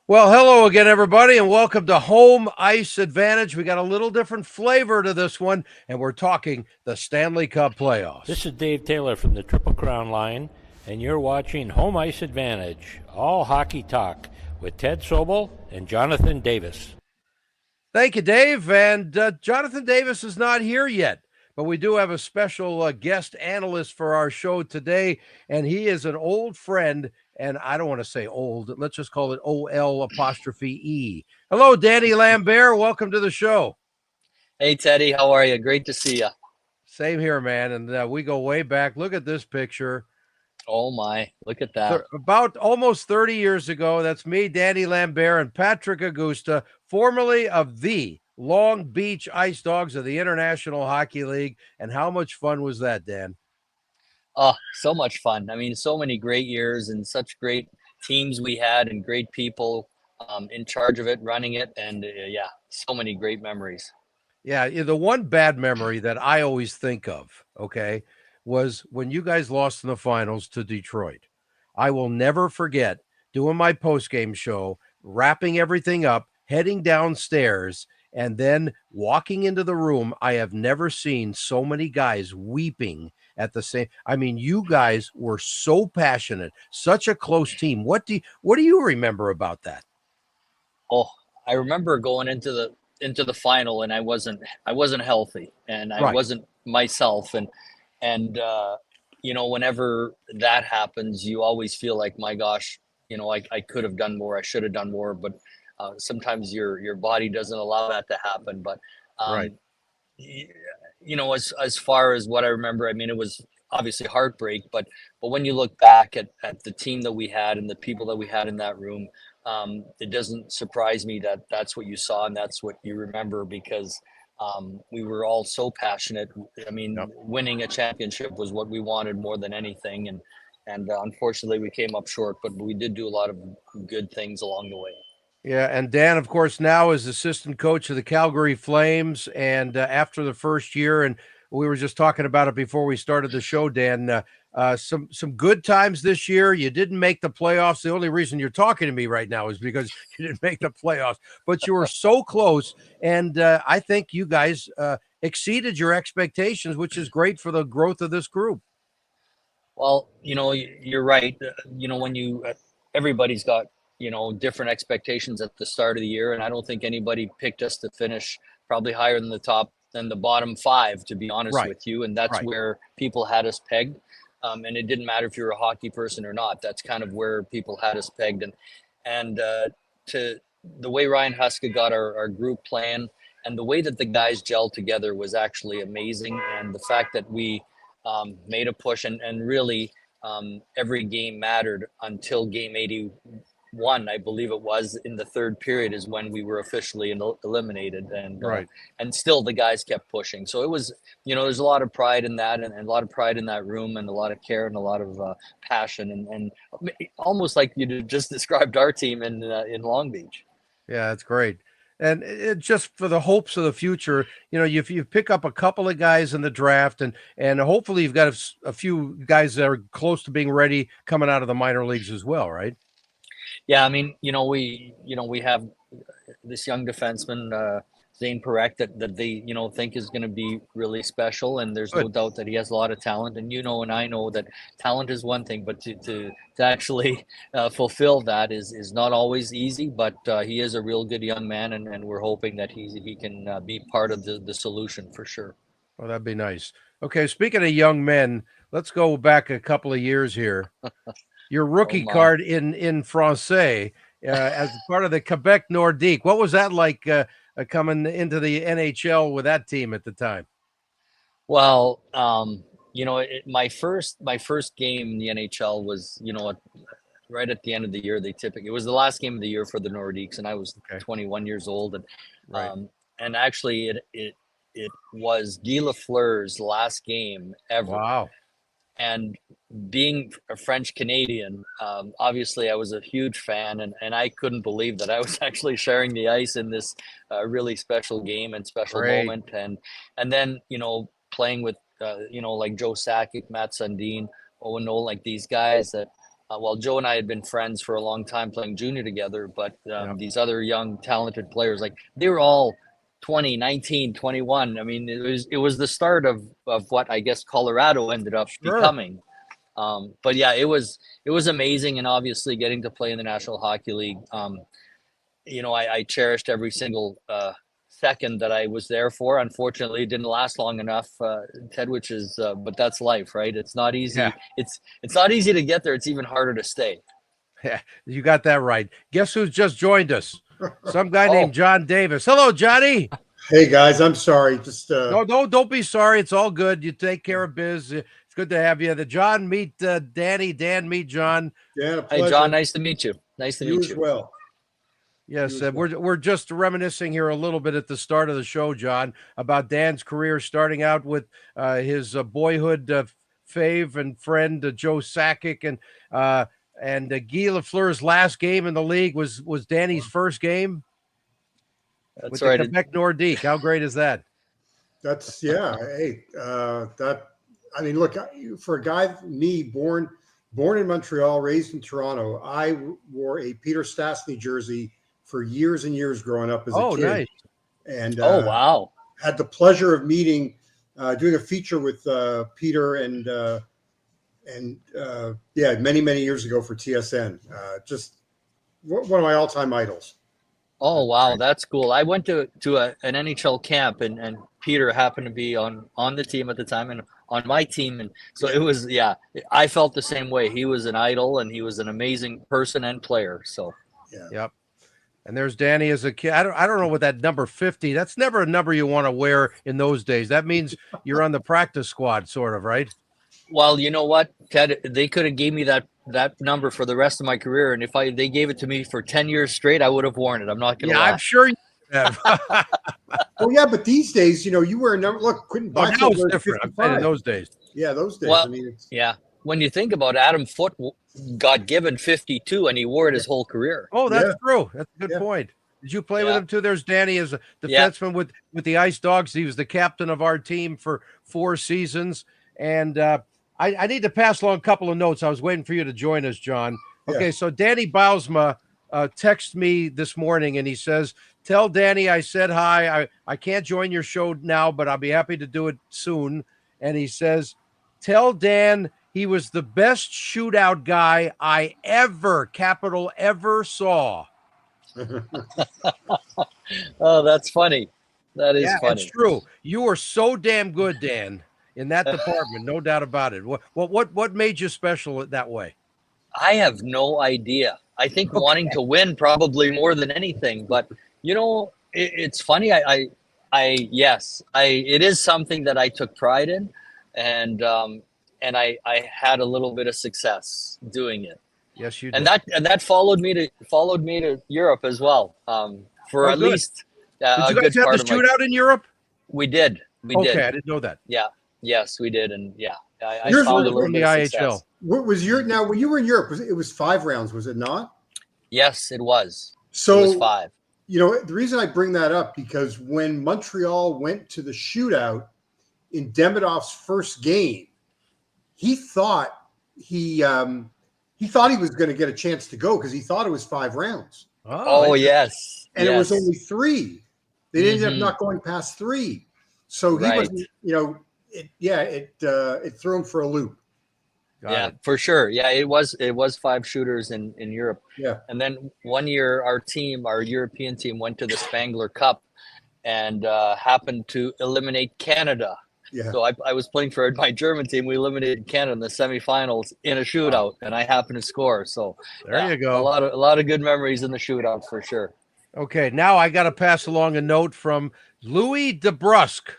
Well, hello again, everybody, and welcome to Home Ice Advantage. We got a little different flavor to this one, and we're talking the Stanley Cup This playoffs. is Dave Taylor from the Triple Crown line, and you're watching Home Ice Advantage, all hockey talk with Ted Sobel and Jonathan Davis. Thank you, Dave. And Jonathan Davis is not here yet, but we do have a special guest analyst for our show today, and he is an old friend. And I don't want to say old, let's just call it OL apostrophe E. Hello, Danny Lambert. Welcome to the show. Hey, Teddy, how are you? Great to see you. Same here, man. And we go way back. Look at this picture. Oh, my. Look at that. About almost 30 years ago, that's me, Danny Lambert, and Patrick Augusta, formerly of the Long Beach Ice Dogs of the International Hockey League. And how much fun was that, Dan? Oh, so much fun. I mean, so many great years and such great teams we had and great people in charge of it, running it. And yeah, so many great memories. Yeah, the one bad memory that I always think of, okay, was when you guys lost in the finals to Detroit. I will never forget doing my post-game show, wrapping everything up, heading downstairs, and then walking into the room. I have never seen so many guys weeping at the same. I mean, you guys were so passionate, such a close team. What do you remember about that? Oh, I remember going into the final, and I wasn't healthy, and I Right. wasn't myself, and whenever that happens, you always feel like, my gosh, I could have done more, I should have done more, but sometimes your body doesn't allow that to happen. But Right. um, as far as what I remember, I mean, it was obviously heartbreak, but when you look back at the team that we had and the people that we had in that room, it doesn't surprise me that that's what you saw and that's what you remember, because we were all so passionate. I mean, Yep. winning a championship was what we wanted more than anything, and unfortunately we came up short, but we did do a lot of good things along the way. Yeah, and Dan, of course, now is assistant coach of the Calgary Flames. And after the first year, and we were just talking about it before we started the show, Dan. Some good times this year. You didn't make the playoffs. The only reason you're talking to me right now is because you didn't make the playoffs, but you were so close. And I think you guys exceeded your expectations, which is great for the growth of this group. Well, you're right. When everybody's got, different expectations at the start of the year. And I don't think anybody picked us to finish probably higher than the bottom five, to be honest Right, with you. And that's right. where people had us pegged. And it didn't matter if you're a hockey person or not. That's kind of where people had us pegged. And to the way Ryan Huska got our group playing, and the way that the guys gelled together was actually amazing. And the fact that we made a push, and really every game mattered until game 81, I believe it was, in the third period, is when we were officially eliminated. Right. And still the guys kept pushing. So it was, there's a lot of pride in that, and a lot of pride in that room, and a lot of care and a lot of passion, and almost like you just described our team in Long Beach. Yeah, that's great. And just for the hopes of the future, you pick up a couple of guys in the draft, and hopefully you've got a few guys that are close to being ready coming out of the minor leagues as well, right? Yeah, I mean, we have this young defenseman, Zane Perek, that they think is going to be really special, and there's no Good. doubt that he has a lot of talent. And and I know that talent is one thing, but to actually fulfill that is not always easy. But he is a real good young man, and we're hoping that he can be part of the solution for sure. Well, that'd be nice. Okay, speaking of young men, let's go back a couple of years here. Your Oh rookie my. card in Francais as part of the Quebec Nordique. What was that like coming into the NHL with that team at the time? Well, my first game in the NHL was, right at the end of the year. It was the last game of the year for the Nordiques, and I was Okay, 21 years old, right. and actually it was Guy Lafleur's last game ever. Wow. And being a French Canadian, obviously I was a huge fan, and I couldn't believe that I was actually sharing the ice in this really special game and special Great. moment. And then playing with like Joe Sakic, Matt Sundin, Owen Nolan, like these guys that well, Joe and I had been friends for a long time playing junior together, but these other young, talented players, like they were all 20, 19, 21. I mean, it was the start of what I guess Colorado ended up becoming. But yeah, it was amazing. And obviously getting to play in the National Hockey League, I cherished every single second that I was there for. Unfortunately, it didn't last long enough, Ted, which is, but that's life, right? It's not easy. Yeah. It's not easy to get there. It's even harder to stay. Yeah, you got that right. Guess who's just joined us? Some guy named John Davis. Hello, Johnny. Hey guys, I'm sorry. Just no, don't be sorry. It's all good. You take care of biz. It's good to have you. The John meet Danny. Dan meet John. Yeah, hey John, nice to meet you. Nice to meet you as well. Yes, we're just reminiscing here a little bit at the start of the show, John, about Dan's career, starting out with his boyhood fave and friend Joe Sakic, and Guy Lafleur's last game in the league was Danny's first game. That's with right. The Quebec Nordique. How great is that? That's Hey, I mean, look, for a guy, me born in Montreal, raised in Toronto, I wore a Peter Stastny jersey for years and years growing up as a kid. Nice. And wow, had the pleasure of meeting, doing a feature with Peter and many years ago for TSN. Just one of my all-time idols. Oh wow, that's cool. I went to an NHL camp, and Peter happened to be on the team at the time and on my team, and so it was I felt the same way. He was an idol, and he was an amazing person and player. So yep. And there's Danny as a kid. I don't know what that number 50. That's never a number you want to wear in those days. That means you're on the practice squad, sort of, right? Well, you know what, Ted? They could have gave me that number for the rest of my career, and if they gave it to me for 10 years straight, I would have worn it. I'm not going to lie. I'm sure you have. Well, yeah, but these days, you wear a number. Look, couldn't buy now it's different. I'm saying in those days. Yeah, those days. Well, I mean, when you think about it, Adam Foote got given 52, and he wore it his whole career. Oh, that's true. That's a good point. Did you play with him too? There's Danny as a defenseman with the Ice Dogs. He was the captain of our team for 4 seasons. And I need to pass along a couple of notes. I was waiting for you to join us, John. Okay, so Danny Bausma texted me this morning, and he says, tell Danny I said hi. I can't join your show now, but I'll be happy to do it soon. And he says, tell Dan he was the best shootout guy I ever saw. Oh, that's funny. That is funny. It's true. You are so damn good, Dan, in that department, no doubt about it. What made you special that way? I have no idea. I think wanting to win probably more than anything. But it's funny. It is something that I took pride in, and I had a little bit of success doing it. Yes, you did. And that followed me to Europe as well. For at least did you guys have the shootout in Europe? We did. Okay, I didn't know that. Yeah. Yes, we did. And I Yours found a was little bit of success. What was now when you were in Europe? It was 5 rounds, was it not? Yes, it was. So it was 5. The reason I bring that up because when Montreal went to the shootout in Demidov's first game, he thought he was going to get a chance to go because he thought it was 5 rounds. Oh yes, and it was only 3. They ended up not going past 3, so he wasn't. It threw him for a loop. Got it. For sure. Yeah, it was 5 shooters in Europe. Yeah, and then one year our European team went to the Spangler Cup and happened to eliminate Canada. Yeah. So I was playing for my German team. We eliminated Canada in the semifinals in a shootout, and I happened to score. So there you go. A lot of good memories in the shootout for sure. Okay, now I got to pass along a note from Louis DeBrusque.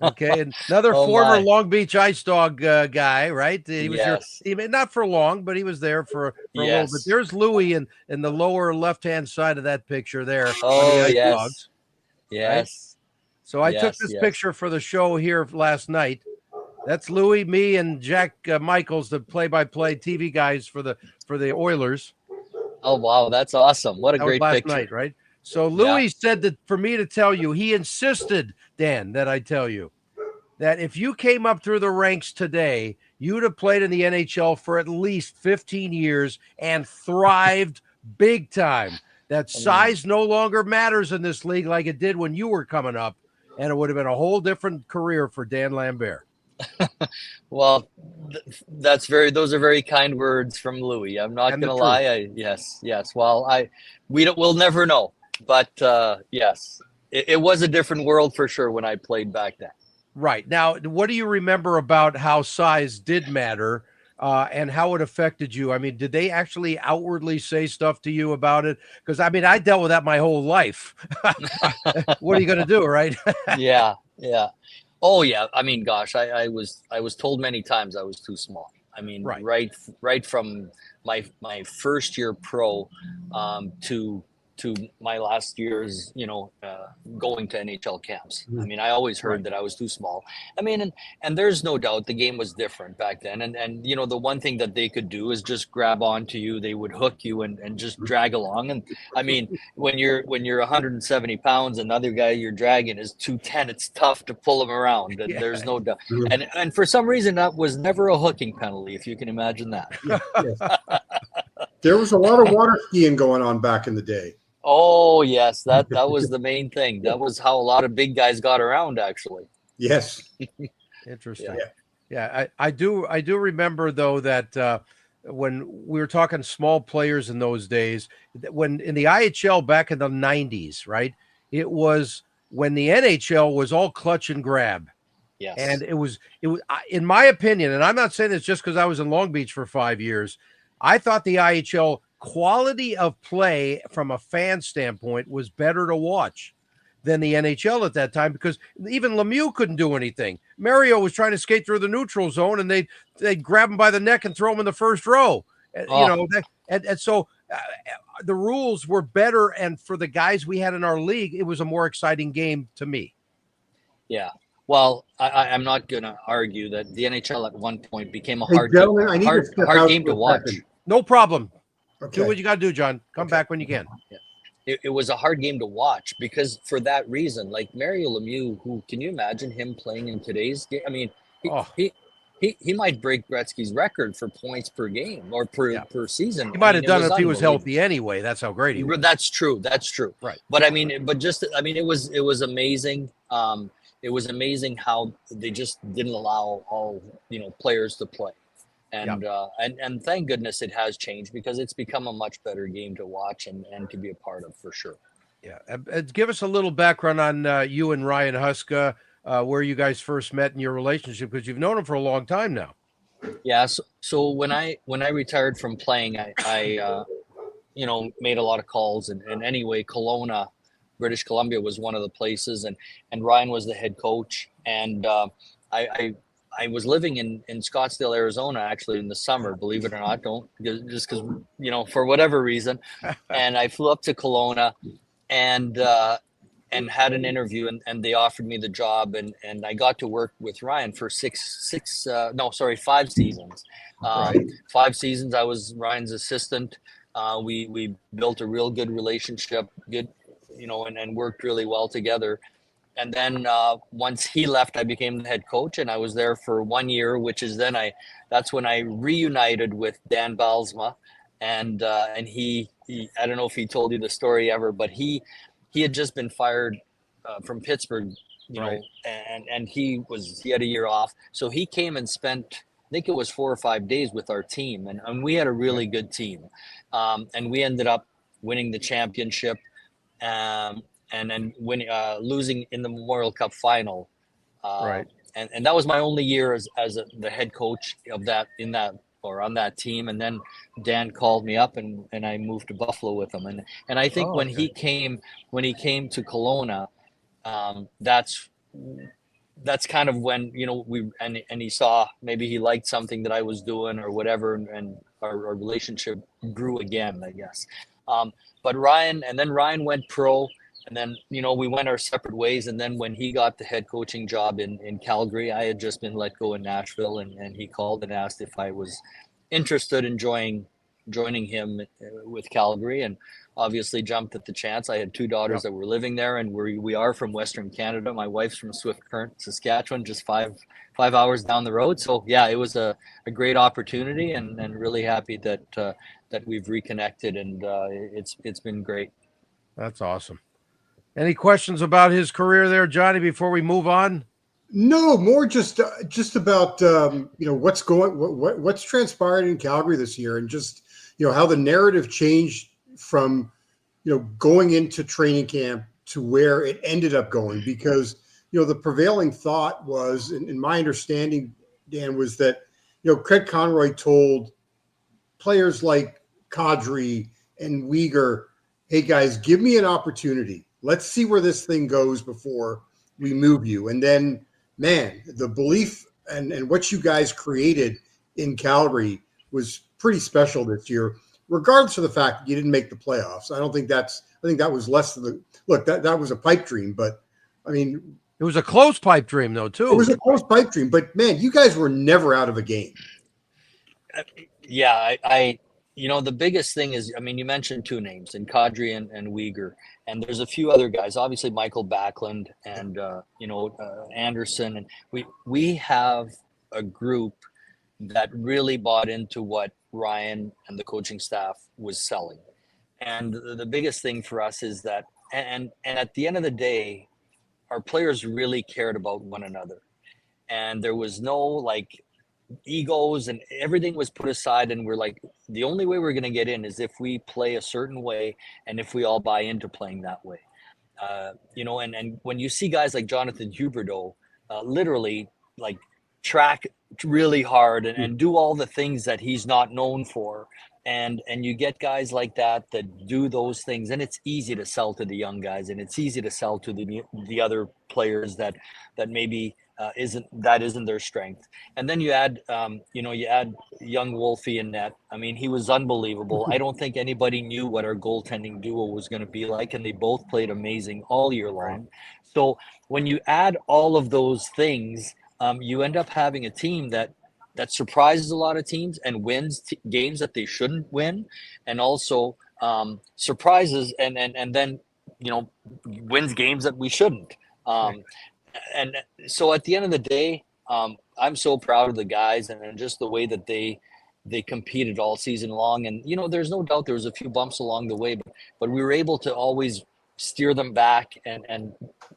Okay, another former Long Beach Ice Dog guy, right? He was your teammate, not for long, but he was there for a little bit. There's Louis in the lower left-hand side of that picture there. Oh, the Ice yes. Dogs, yes. Right? So I took this picture for the show here last night. That's Louis, me, and Jack Michaels, the play-by-play TV guys for the Oilers. Oh, wow. That's awesome. What a great last picture. night, right? So Louis said that for me to tell you, he insisted, Dan, that I tell you that if you came up through the ranks today, you'd have played in the NHL for at least 15 years and thrived big time. That size no longer matters in this league like it did when you were coming up, and it would have been a whole different career for Dan Lambert. Well, those are very kind words from Louis. I'm not going to lie. Yes. Well, we'll never know, but yes, it was a different world for sure when I played back then. Right. Now, what do you remember about how size did matter and how it affected you? I mean, did they actually outwardly say stuff to you about it? Because, I mean, I dealt with that my whole life. What are you going to do, right? Yeah. Oh, yeah. I mean, gosh, I was told many times I was too small. I mean, right from my first year pro to my last year's, going to NHL camps. I mean, I always heard that I was too small. I mean, and there's no doubt the game was different back then. And the one thing that they could do is just grab onto you. They would hook you and just drag along. And I mean, when you're 170 pounds, another guy you're dragging is 210, it's tough to pull him around. And there's no doubt. And for some reason, that was never a hooking penalty, if you can imagine that. There was a lot of water skiing going on back in the day. Oh, yes. That was the main thing. That was how a lot of big guys got around, actually. Yes. Interesting. Yeah. I do remember, though, that when we were talking small players in those days, when in the IHL back in the 90s, right, it was when the NHL was all clutch and grab. Yes. And it was in my opinion, and I'm not saying this just because I was in Long Beach for 5 years, I thought the IHL quality of play from a fan standpoint was better to watch than the NHL at that time, because even Lemieux couldn't do anything. Mario was trying to skate through the neutral zone, and they'd grab him by the neck and throw him in the first row. And so the rules were better, and for the guys we had in our league, it was a more exciting game to me. Yeah. Well, I'm not going to argue that the NHL at one point became a hard game to watch. No problem. Okay. Do what you got to do, John. Come back when you can. Yeah. It was a hard game to watch because for that reason, like Mario Lemieux, who can you imagine him playing in today's game? I mean, he might break Gretzky's record for points per game or per season. He might have done it if he was healthy anyway. That's how great he was. That's true. Right. But it was amazing. It was amazing how they just didn't allow all players to play. And thank goodness it has changed, because it's become a much better game to watch and to be a part of, for sure. Yeah. Give us a little background on you and Ryan Huska, where you guys first met in your relationship, because you've known him for a long time now. Yeah. So when I retired from playing, I made a lot of calls, and anyway, Kelowna, British Columbia was one of the places, and Ryan was the head coach. And I was living in Scottsdale, Arizona, actually in the summer, believe it or not, just because, for whatever reason. And I flew up to Kelowna and had an interview, and they offered me the job, and I got to work with Ryan for 5 seasons. 5 seasons I was Ryan's assistant. We built a real good relationship, and worked really well together. And then once he left, I became the head coach, and I was there for 1 year, which is that's when I reunited with Dan Balsma. And he I don't know if he told you the story ever, but he had just been fired from Pittsburgh, and he had a year off. So he came and spent, I think it was 4 or 5 days with our team. And we had a really good team. And we ended up winning the championship. And then losing in the Memorial Cup final. And that was my only year as the head coach of on that team. And then Dan called me up, and I moved to Buffalo with him. And I think when he came to Kelowna, that's kind of when, he saw, maybe he liked something that I was doing or whatever. And our relationship grew again, I guess. But Ryan went pro. And then, we went our separate ways. And then when he got the head coaching job in Calgary, I had just been let go in Nashville. And he called and asked if I was interested in joining joining him with Calgary, and obviously jumped at the chance. I had two daughters that were living there, and we are from Western Canada. My wife's from Swift Current, Saskatchewan, just five hours down the road. So yeah, it was a great opportunity, and really happy that that we've reconnected, and it's been great. That's awesome. Any questions about his career there, Johnny, before we move on? No, more just about what's transpired in Calgary this year, and just how the narrative changed from going into training camp to where it ended up going, because the prevailing thought was, in my understanding, Dan, was that Craig Conroy told players like Kadri and Uyghur, hey guys, give me an opportunity. Let's see where this thing goes before we move you. And then, man, the belief and what you guys created in Calgary was pretty special this year, regardless of the fact that you didn't make the playoffs. I think that was less than that was a pipe dream, but I mean, it was a close pipe dream though, too. It was a close pipe dream, but man, you guys were never out of a game. Yeah, I the biggest thing is, I mean, you mentioned two names, in Kadri and Uyghur, and there's a few other guys, obviously Michael Backlund and Anderson, and we have a group that really bought into what Ryan and the coaching staff was selling. And the biggest thing for us is that, and at the end of the day, our players really cared about one another, and there was no egos, and everything was put aside, and we're like, the only way we're going to get in is if we play a certain way, and if we all buy into playing that way. And when you see guys like Jonathan Huberdeau literally track really hard and do all the things that he's not known for, and you get guys like that do those things, and it's easy to sell to the young guys, and it's easy to sell to the other players that maybe isn't their strength. And then you add young Wolfie in net. I mean, he was unbelievable. I don't think anybody knew what our goaltending duo was going to be like, and they both played amazing all year long. So when you add all of those things, you end up having a team that surprises a lot of teams and wins games that they shouldn't win, and also surprises and then wins games that we shouldn't. And so at the end of the day, I'm so proud of the guys and just the way that they competed all season long. And there's no doubt there was a few bumps along the way, but we were able to always steer them back and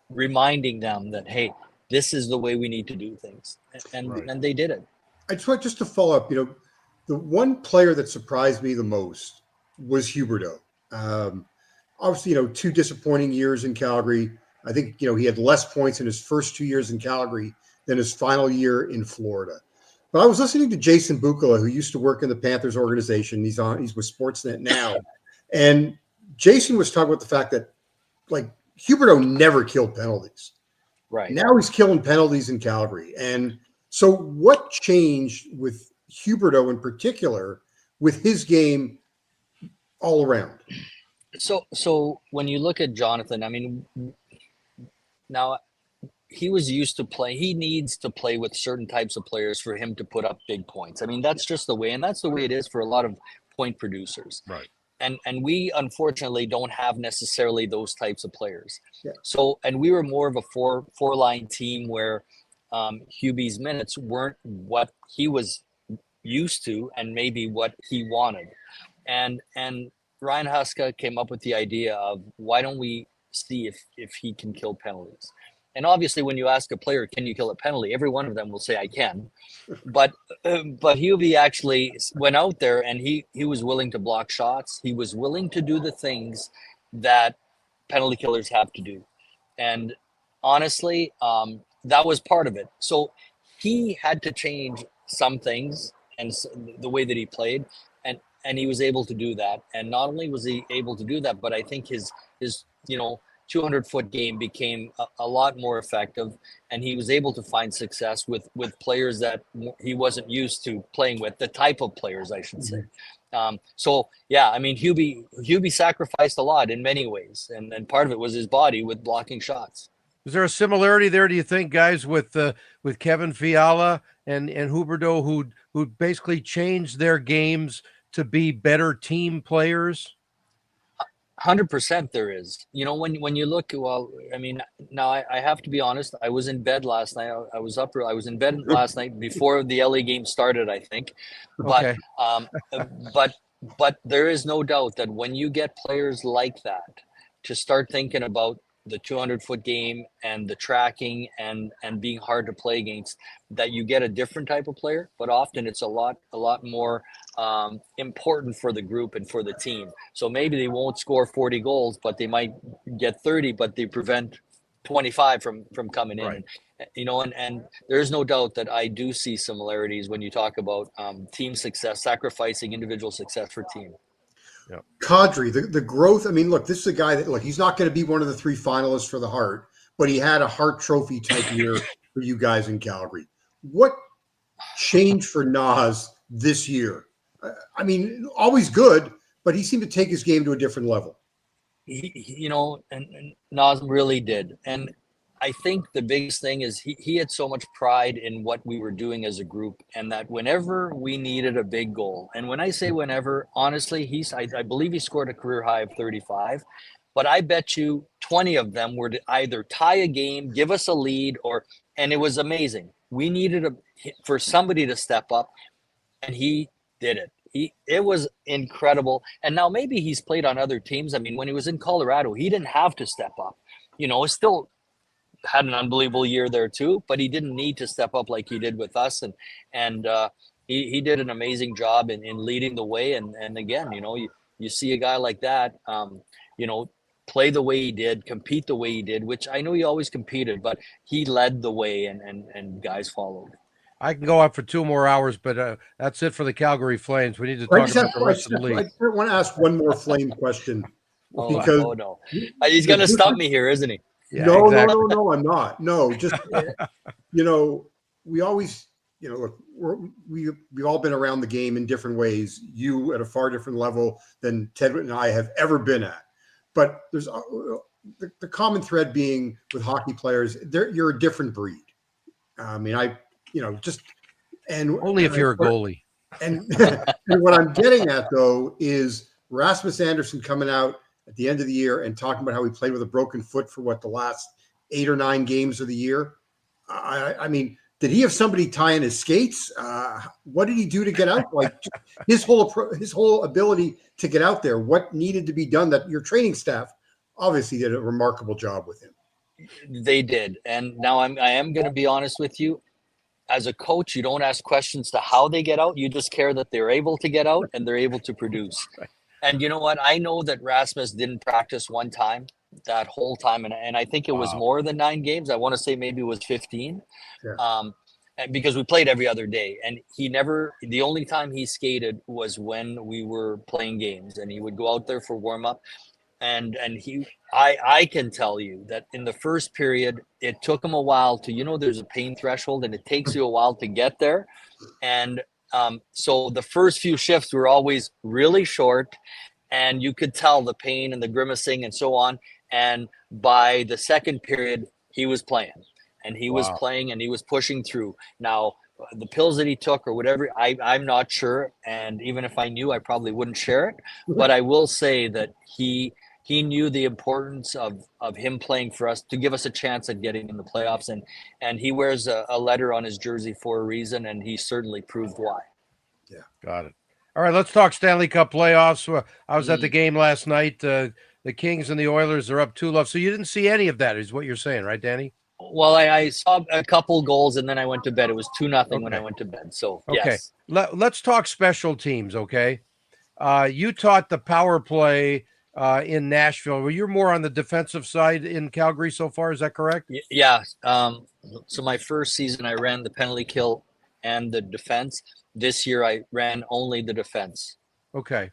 reminding them that, hey, this is the way we need to do things, and they did it. I just want to follow up. The one player that surprised me the most was Huberdeau. Obviously, 2 disappointing years in Calgary. I think, he had less points in his first 2 years in Calgary than his final year in Florida. But I was listening to Jason Bukala, who used to work in the Panthers organization. He's with Sportsnet now. And Jason was talking about the fact that, Huberdeau never killed penalties. Right. Now he's killing penalties in Calgary. And so what changed with Huberdeau in particular with his game all around? So when you look at Jonathan, I mean, now he was used to play. He needs to play with certain types of players for him to put up big points. I mean, that's just the way, and that's the way it is for a lot of point producers. Right. And we unfortunately don't have necessarily those types of players. Yeah. So, and we were more of a four-line team where Hubie's minutes weren't what he was used to and maybe what he wanted. And Ryan Huska came up with the idea of, why don't we see if he can kill penalties? And obviously, when you ask a player, can you kill a penalty? Every one of them will say, I can. But Hubie actually went out there and he was willing to block shots. He was willing to do the things that penalty killers have to do. And honestly, that was part of it. So he had to change some things and the way that he played. And he was able to do that. And not only was he able to do that, but I think his 200-foot game became a lot more effective, and he was able to find success with players that he wasn't used to playing with, the type of players, I should say. So yeah, I mean, Hubie sacrificed a lot in many ways, and part of it was his body with blocking shots. Is there a similarity there, do you think, guys, with Kevin Fiala and Huberdeau, who basically changed their games to be better team players? 100% there is. You know, when you look, well, I mean, now I have to be honest. I was in bed last night. I was up. I was in bed last night before the LA game started, I think. But Okay. but there is no doubt that when you get players like that to start thinking about the 200-foot game and the tracking and being hard to play against, that you get a different type of player. But often it's a lot more important for the group and for the team. So maybe they won't score 40 goals, but they might get 30, but they prevent 25 from coming in. Right. You know, and there's no doubt that I do see similarities when you talk about team success, sacrificing individual success for team. Yeah. Kadri, the growth. I mean, look, this is a guy that, look, he's not going to be one of the 3 finalists for the Hart, but he had a Hart Trophy type year for you guys in Calgary. What changed for Nas this year? I mean, always good, but he seemed to take his game to a different level. You know, and Nas really did. And I think the biggest thing is he had so much pride in what we were doing as a group, and that whenever we needed a big goal, and when I say whenever, honestly, I believe he scored a career high of 35, but I bet you 20 of them were to either tie a game, give us a lead, and it was amazing. We needed for somebody to step up, and he did it. It was incredible. And now maybe he's played on other teams. I mean, when he was in Colorado, he didn't have to step up. You know, still had an unbelievable year there too, but he didn't need to step up like he did with us. And he did an amazing job in leading the way. And again, you know, you see a guy like that, you know, play the way he did, compete the way he did, which I know he always competed, but he led the way and guys followed. I can go up for 2 more hours, but that's it for the Calgary Flames. We need to talk about the rest of the league. I want to ask one more Flame question. Because no. He's going to stump me here, isn't he? Yeah, no, exactly. no, I'm not. No, just, you know, we always, you know, look, we've all been around the game in different ways. You at a far different level than Ted and I have ever been at. But there's the common thread being with hockey players, you're a different breed. I mean, you know, just and only if you're a goalie. And what I'm getting at though is Rasmus Andersson coming out at the end of the year and talking about how he played with a broken foot for the last 8 or 9 games of the year. I mean, did he have somebody tying his skates? What did he do to get out? Like his whole ability to get out there. What needed to be done? That your training staff obviously did a remarkable job with him. They did, and now I am going to be honest with you. As a coach, you don't ask questions to how they get out. You just care that they're able to get out and they're able to produce. Right. And you know what? I know that Rasmus didn't practice one time that whole time. And I think it was more than 9 games. I want to say maybe it was 15. Yeah. And because we played every other day. And the only time he skated was when we were playing games. And he would go out there for warm-up. And I can tell you that in the first period, it took him a while to, you know, there's a pain threshold and it takes you a while to get there. And so the first few shifts were always really short and you could tell the pain and the grimacing and so on. And by the second period, he was playing and he was playing and he was pushing through. Now, the pills that he took or whatever, I'm not sure. And even if I knew, I probably wouldn't share it. But I will say that he knew the importance of him playing for us to give us a chance at getting in the playoffs. And he wears a letter on his jersey for a reason, and he certainly proved why. Yeah. Got it. All right, let's talk Stanley Cup playoffs. I was at the game last night. The Kings and the Oilers are up 2-0. So you didn't see any of that is what you're saying, right, Danny? Well, I saw a couple goals, and then I went to bed. It was 2-0 when I went to bed. So, yes. Let's talk special teams, okay? You taught the power play in Nashville. Well, you're more on the defensive side in Calgary so far. Is that correct? Yeah. So my first season, I ran the penalty kill and the defense. This year, I ran only the defense. Okay.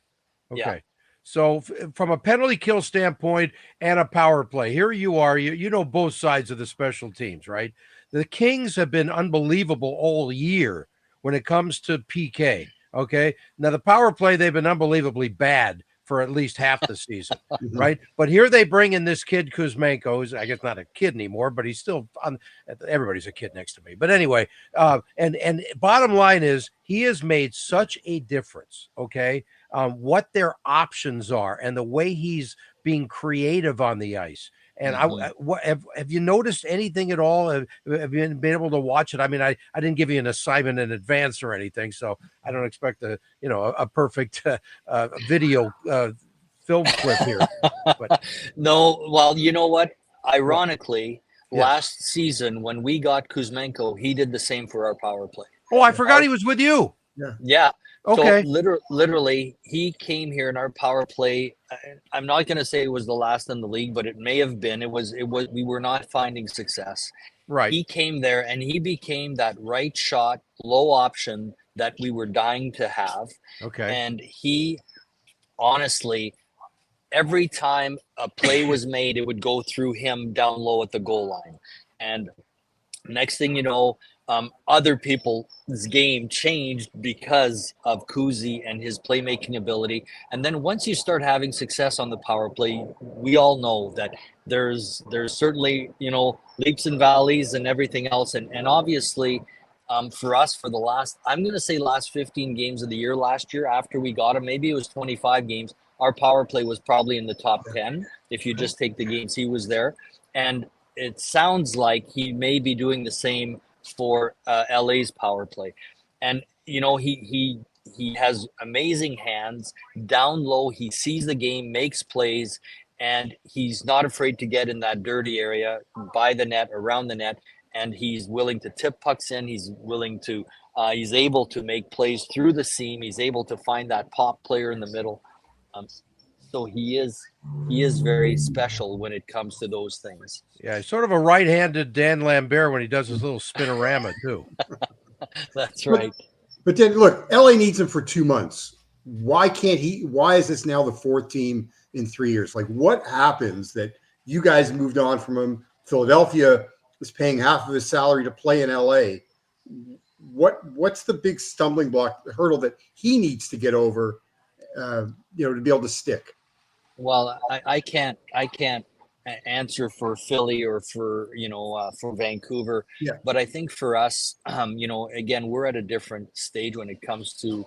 Yeah. So from a penalty kill standpoint and a power play, here you are. You know both sides of the special teams, right? The Kings have been unbelievable all year when it comes to PK. Okay. Now the power play, they've been unbelievably bad for at least half the season, right? But here they bring in this kid Kuzmenko, who's I guess not a kid anymore, but he's still on. Everybody's a kid next to me. But anyway, and bottom line is he has made such a difference. Okay, what their options are and the way he's being creative on the ice. And what have you noticed anything at all? Have you been able to watch it? I mean, I didn't give you an assignment in advance or anything, so I don't expect a perfect video film clip here. But No, well, you know what? Ironically, last season when we got Kuzmenko, he did the same for our power play. Oh, I forgot he was with you. Yeah. Okay. So literally, he came here in our power play. I'm not going to say it was the last in the league, but it may have been. It was. We were not finding success. Right. He came there and he became that right shot, low option that we were dying to have. Okay. And he, honestly, every time a play was made, it would go through him down low at the goal line. And next thing you know, other people's game changed because of Kuzi and his playmaking ability. And then once you start having success on the power play, we all know that there's certainly, leaps and valleys and everything else. And obviously, for us, for the last 15 games of the year last year, after we got him, maybe it was 25 games, our power play was probably in the top 10 if you just take the games he was there. And it sounds like he may be doing the same for LA's power play. And he has amazing hands down low. He sees the game, makes plays, and he's not afraid to get in that dirty area by the net, around the net, and he's willing to tip pucks in. He's willing to he's able to make plays through the seam. He's able to find that pop player in the middle. So he is very special when it comes to those things. Yeah, he's sort of a right-handed Dan Lambert when he does his little spinorama too. That's right. But then look, LA needs him for 2 months. Why is this now the fourth team in 3 years? Like, what happens that you guys moved on from him? Philadelphia is paying half of his salary to play in LA. What's the big stumbling block, the hurdle that he needs to get over, to be able to stick? Well, I can't answer for Philly or for Vancouver. Yeah. But I think for us, again, we're at a different stage when it comes to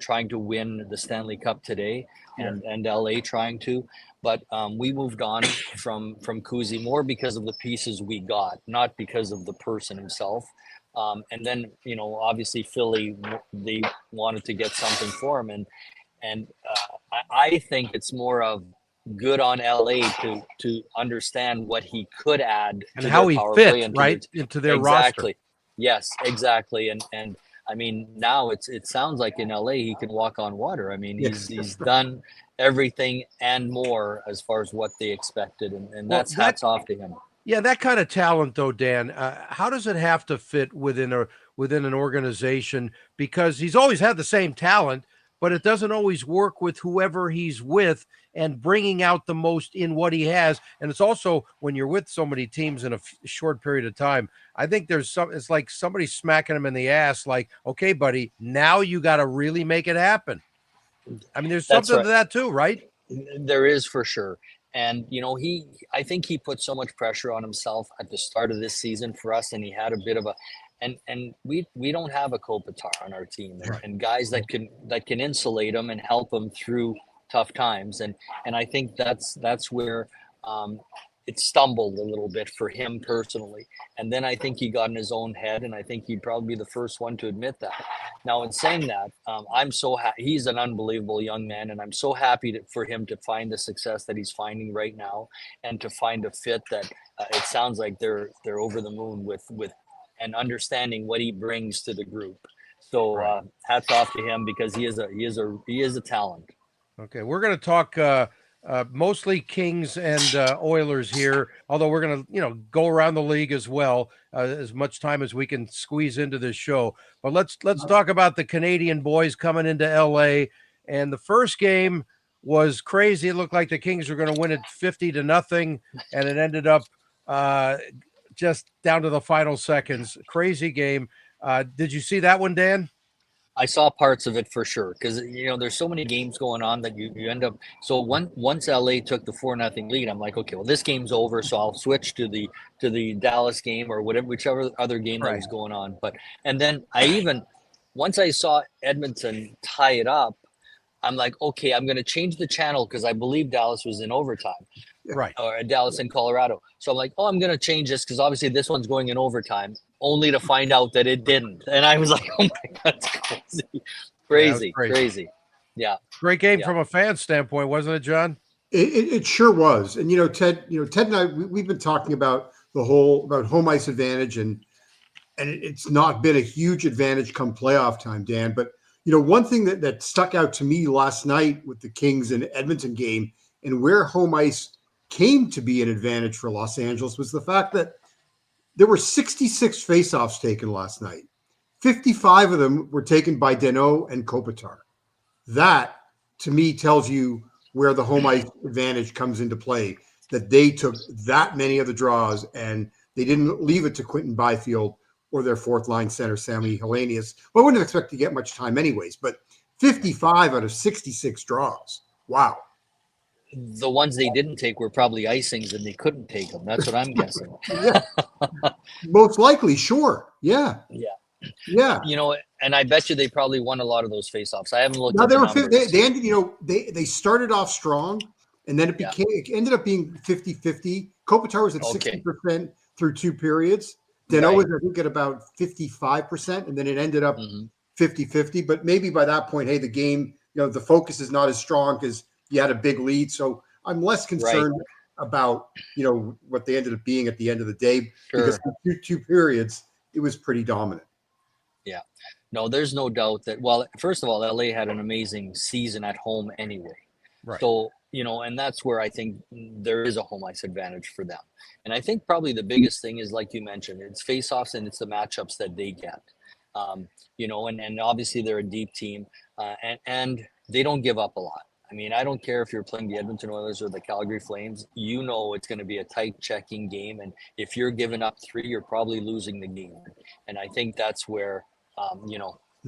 trying to win the Stanley Cup today, and LA trying to. But we moved on from Kuzi more because of the pieces we got, not because of the person himself. And then obviously Philly, they wanted to get something for him, and I think it's more of good on LA to understand what he could add and how he fits into their roster. Yes, exactly. And I mean, now it sounds like in LA he can walk on water. I mean, he's done everything and more as far as what they expected, and that's hats off to him. Yeah, that kind of talent, though, Dan. How does it have to fit within an organization? Because he's always had the same talent, but it doesn't always work with whoever he's with and bringing out the most in what he has. And it's also when you're with so many teams in a short period of time, I think it's like somebody smacking him in the ass, like, okay, buddy, now you got to really make it happen. I mean, there's something to that too, right? There is, for sure. And, I think he put so much pressure on himself at the start of this season for us. And he had a bit of and we don't have a Kopitar on our team, and guys that can insulate him and help him through tough times. And I think that's where it stumbled a little bit for him personally. And then I think he got in his own head, and I think he'd probably be the first one to admit that. Now, in saying that, I'm so happy. He's an unbelievable young man, and I'm so happy for him to find the success that he's finding right now, and to find a fit that it sounds like they're over the moon with and understanding what he brings to the group. So hats off to him, because he is a talent. Okay, we're going to talk mostly Kings and Oilers here, although we're going to go around the league as well, as much time as we can squeeze into this show. But let's talk about the Canadian boys coming into LA. And the first game was crazy. It looked like the Kings were going to win it 50-0, and it ended up just down to the final seconds. Crazy game. Did you see that one, Dan? I saw parts of it for sure because there's so many games going on that you end up. So once LA took the 4-0 lead, I'm like, okay, well this game's over, so I'll switch to the Dallas game or whichever other game that was going on. But and then once I saw Edmonton tie it up, I'm like, okay, I'm going to change the channel because I believe Dallas was in overtime. Right. Or Dallas and Colorado. So I'm like, I'm going to change this because obviously this one's going in overtime, only to find out that it didn't. And I was like, oh my God, that's crazy. Crazy. Yeah. Great game from a fan standpoint, wasn't it, John? It sure was. And, Ted and I, we've been talking about about home ice advantage and it's not been a huge advantage come playoff time, Dan. But, one thing that stuck out to me last night with the Kings and Edmonton game and where home ice came to be an advantage for Los Angeles was the fact that there were 66 faceoffs taken last night. 55 of them were taken by Danault and Kopitar. That, to me, tells you where the home ice advantage comes into play, that they took that many of the draws and they didn't leave it to Quinton Byfield or their fourth-line center, Sammy Helenius. Well, I wouldn't expect to get much time anyways, but 55 out of 66 draws. Wow. The ones they didn't take were probably icings and they couldn't take them. That's what I'm guessing. Yeah. Most likely, sure. Yeah. Yeah. Yeah. And I bet you they probably won a lot of those faceoffs. I haven't looked at the numbers. They ended, they started off strong and then it ended up being 50-50. Kopitar was at 60% through 2 periods. Danault was, I think, at about 55%, and then it ended up 50-50. But maybe by that point, hey, the game, the focus is not as strong because you had a big lead. So I'm less concerned about, what they ended up being at the end of the day because the two periods, it was pretty dominant. Yeah. No, there's no doubt that, well, first of all, LA had an amazing season at home anyway. Right. So, and that's where I think there is a home ice advantage for them. And I think probably the biggest thing is, like you mentioned, it's faceoffs and it's the matchups that they get. And obviously they're a deep team and they don't give up a lot. I mean, I don't care if you're playing the Edmonton Oilers or the Calgary Flames, it's going to be a tight checking game. And if you're giving up 3, you're probably losing the game. And I think that's where,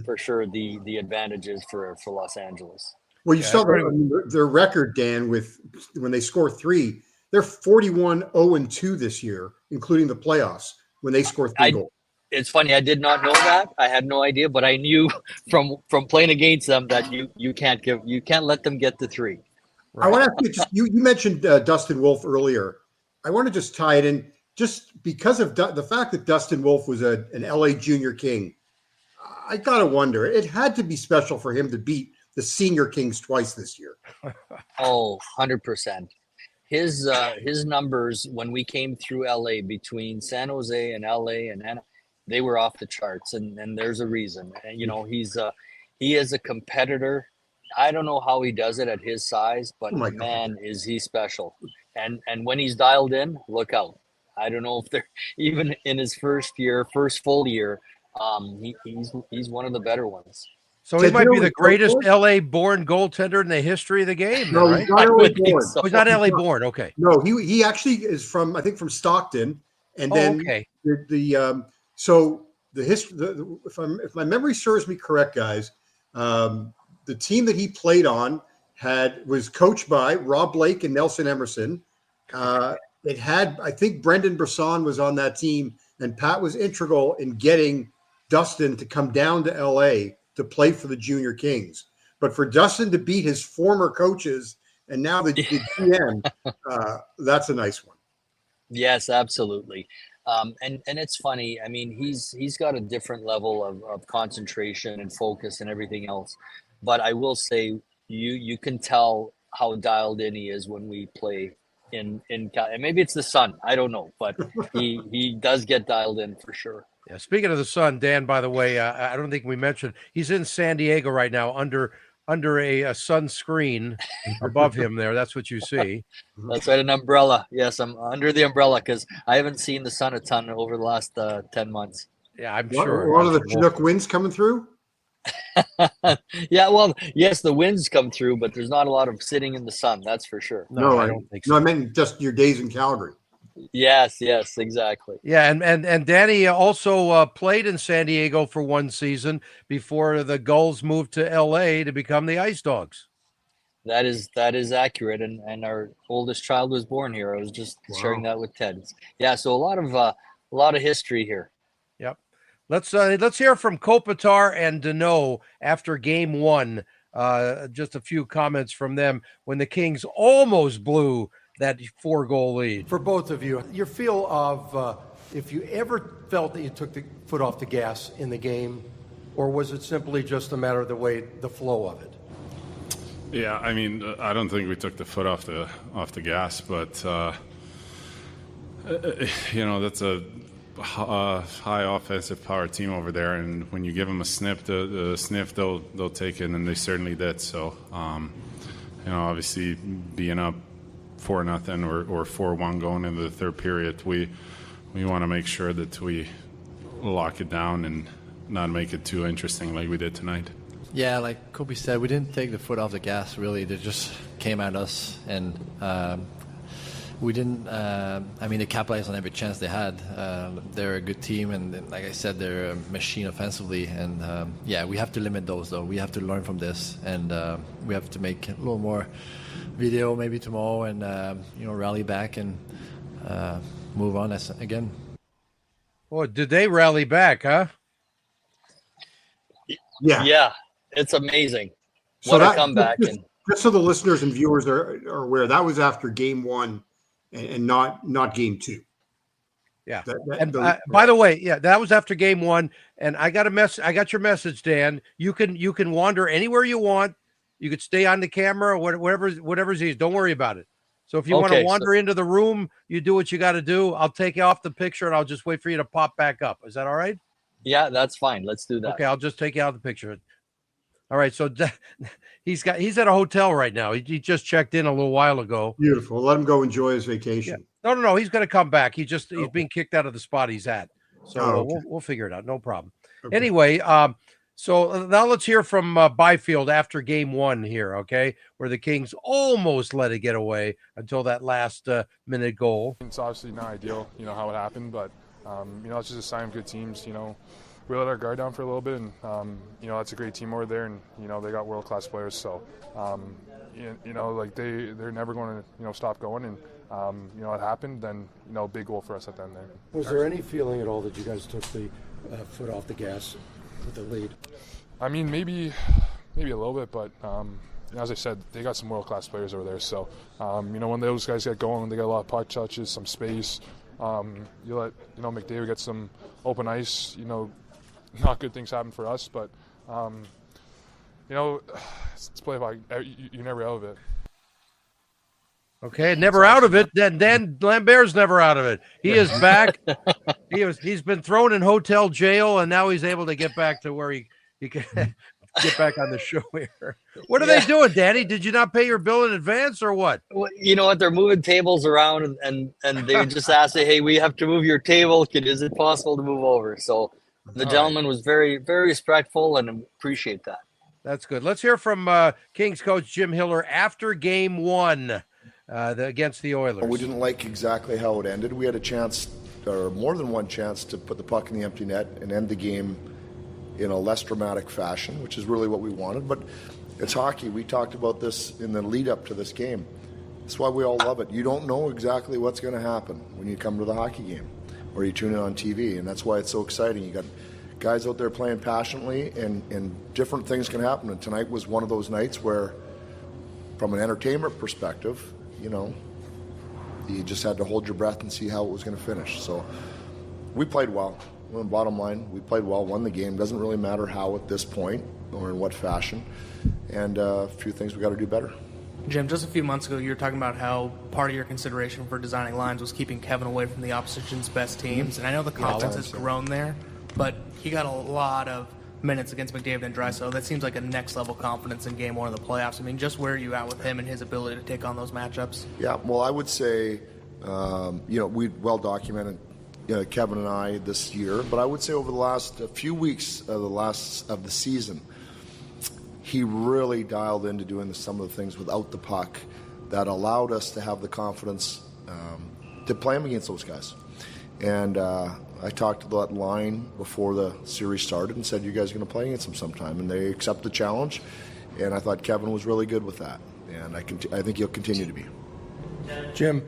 for sure the advantage is for Los Angeles. Well, you saw their record, Dan, with when they score 3, they're 41-0-2 this year, including the playoffs when they score 3 goals. It's funny. I did not know that. I had no idea, but I knew from playing against them that you can't let them get to 3. Right. I want to ask you, you mentioned Dustin Wolf earlier. I want to just tie it in just because of the fact that Dustin Wolf was an LA Junior King. I gotta wonder. It had to be special for him to beat the Senior Kings twice this year. Oh, 100%. His numbers when we came through LA between San Jose and LA and they were off the charts, and there's a reason. And he is a competitor. I don't know how he does it at his size, but man, is he special. And when he's dialed in, look out. I don't know if they're even in his first full year. He's one of the better ones. So he might be the greatest LA-born goaltender in the history of the game. No, right? he's not LA-born. So. He's not LA-born. Okay. No, he actually is from Stockton, and then so the history. If my memory serves me correct, guys, the team that he played on was coached by Rob Blake and Nelson Emerson. It had, I think, Brendan Brisson was on that team, and Pat was integral in getting Dustin to come down to LA to play for the Junior Kings. But for Dustin to beat his former coaches and now the GM, that's a nice one. Yes, absolutely. And it's funny. I mean, he's got a different level of concentration and focus and everything else. But I will say you can tell how dialed in he is when we play in and maybe it's the sun. I don't know, but he does get dialed in for sure. Yeah. Speaking of the sun, Dan, by the way, I don't think we mentioned he's in San Diego right now under a sunscreen above him there. That's what you see. That's right, an umbrella. Yes, I'm under the umbrella because I haven't seen the sun a ton over the last 10 months. Yeah, I'm sure. A lot of the Chinook winds coming through? Yeah, well, yes, the winds come through, but there's not a lot of sitting in the sun. That's for sure. No, I don't think so. No, I meant just your days in Calgary. Yes, exactly. Yeah, and Danny also played in San Diego for one season before the Gulls moved to LA to become the Ice Dogs. That is accurate, and our oldest child was born here. I was just sharing that with Ted. Yeah, so a lot of history here. Yep. Let's hear from Kopitar and Deneau after game one. Just a few comments from them when the Kings almost blew that 4-goal lead. For both of you, your feel of if you ever felt that you took the foot off the gas in the game, or was it simply just a matter of the flow of it? Yeah, I mean, I don't think we took the foot off the gas, but that's a high offensive power team over there, and when you give them a sniff, the sniff, they'll take it, and they certainly did. So, obviously being up 4-0 or 4-1 going into the third period, we want to make sure that we lock it down and not make it too interesting like we did tonight. Yeah, like Kobe said, we didn't take the foot off the gas, really. They just came at us, and we didn't, they capitalized on every chance they had. They're a good team, and like I said, they're a machine offensively. And, we have to limit those, though. We have to learn from this, and we have to make a little more video maybe tomorrow and, rally back and move on again. Well, did they rally back, huh? Yeah. It's amazing. What a comeback. Just so the listeners and viewers are aware, that was after game one and not game two. Yeah. By the way, that was after game one. And I got your message, Dan. You can wander anywhere you want. You could stay on the camera or whatever's easy. Don't worry about it. So if you want to wander into the room, you do what you got to do. I'll take you off the picture and I'll just wait for you to pop back up. Is that all right? Yeah, that's fine. Let's do that. Okay, I'll just take you out of the picture. All right, so he's at a hotel right now. He just checked in a little while ago. Beautiful. Let him go enjoy his vacation. Yeah. No. He's going to come back. He's being kicked out of the spot he's at. So we'll figure it out. No problem. Okay. Anyway, so now let's hear from Byfield after game one here, okay, where the Kings almost let it get away until that last minute goal. It's obviously not ideal, how it happened, but it's just a sign of good teams, we let our guard down for a little bit, and that's a great team over there, and they got world-class players, so they're never going to stop going, and it happened. Then big goal for us at the end there. Was there any feeling at all that you guys took the foot off the gas with the lead? I mean, maybe a little bit, but as I said, they got some world-class players over there, so when those guys get going, they got a lot of puck touches, some space. You let McDavid get some open ice, not good things happen for us, but it's play hockey. You're never out of it. Okay, never out of it. Then Dan Lambert's never out of it. He is back. He's been thrown in hotel jail, and now he's able to get back to where he can get back on the show here. What are they doing, Danny? Did you not pay your bill in advance or what? Well, you know what? They're moving tables around, and they just asked, hey, we have to move your table. Is it possible to move over? So the gentleman was very, very respectful, and appreciate that. That's good. Let's hear from Kings coach Jim Hiller after game one against the Oilers. We didn't like exactly how it ended. We had a chance, or more than one chance, to put the puck in the empty net and end the game in a less dramatic fashion, which is really what we wanted. But it's hockey. We talked about this in the lead up to this game. That's why we all love it. You don't know exactly what's going to happen when you come to the hockey game or you tune in on TV, and that's why it's so exciting. You got guys out there playing passionately, and different things can happen. And tonight was one of those nights where, from an entertainment perspective, you just had to hold your breath and see how it was going to finish. So we played well. Well, bottom line, we played well, won the game. Doesn't really matter how at this point or in what fashion. And a few things we got to do better. Jim, just a few months ago, you were talking about how part of your consideration for designing lines was keeping Kevin away from the opposition's best teams. And I know the confidence has grown there, but he got a lot of minutes against McDavid and Draisaitl. That seems like a next-level confidence in Game 1 of the playoffs. I mean, just where are you at with him and his ability to take on those matchups? Yeah, well, I would say, we well-documented Kevin and I this year, but I would say over the last few weeks of the season, he really dialed into doing some of the things without the puck that allowed us to have the confidence to play them against those guys. And I talked to that line before the series started and said, you guys are going to play against them sometime. And they accept the challenge. And I thought Kevin was really good with that. And I think he'll continue to be. Jim,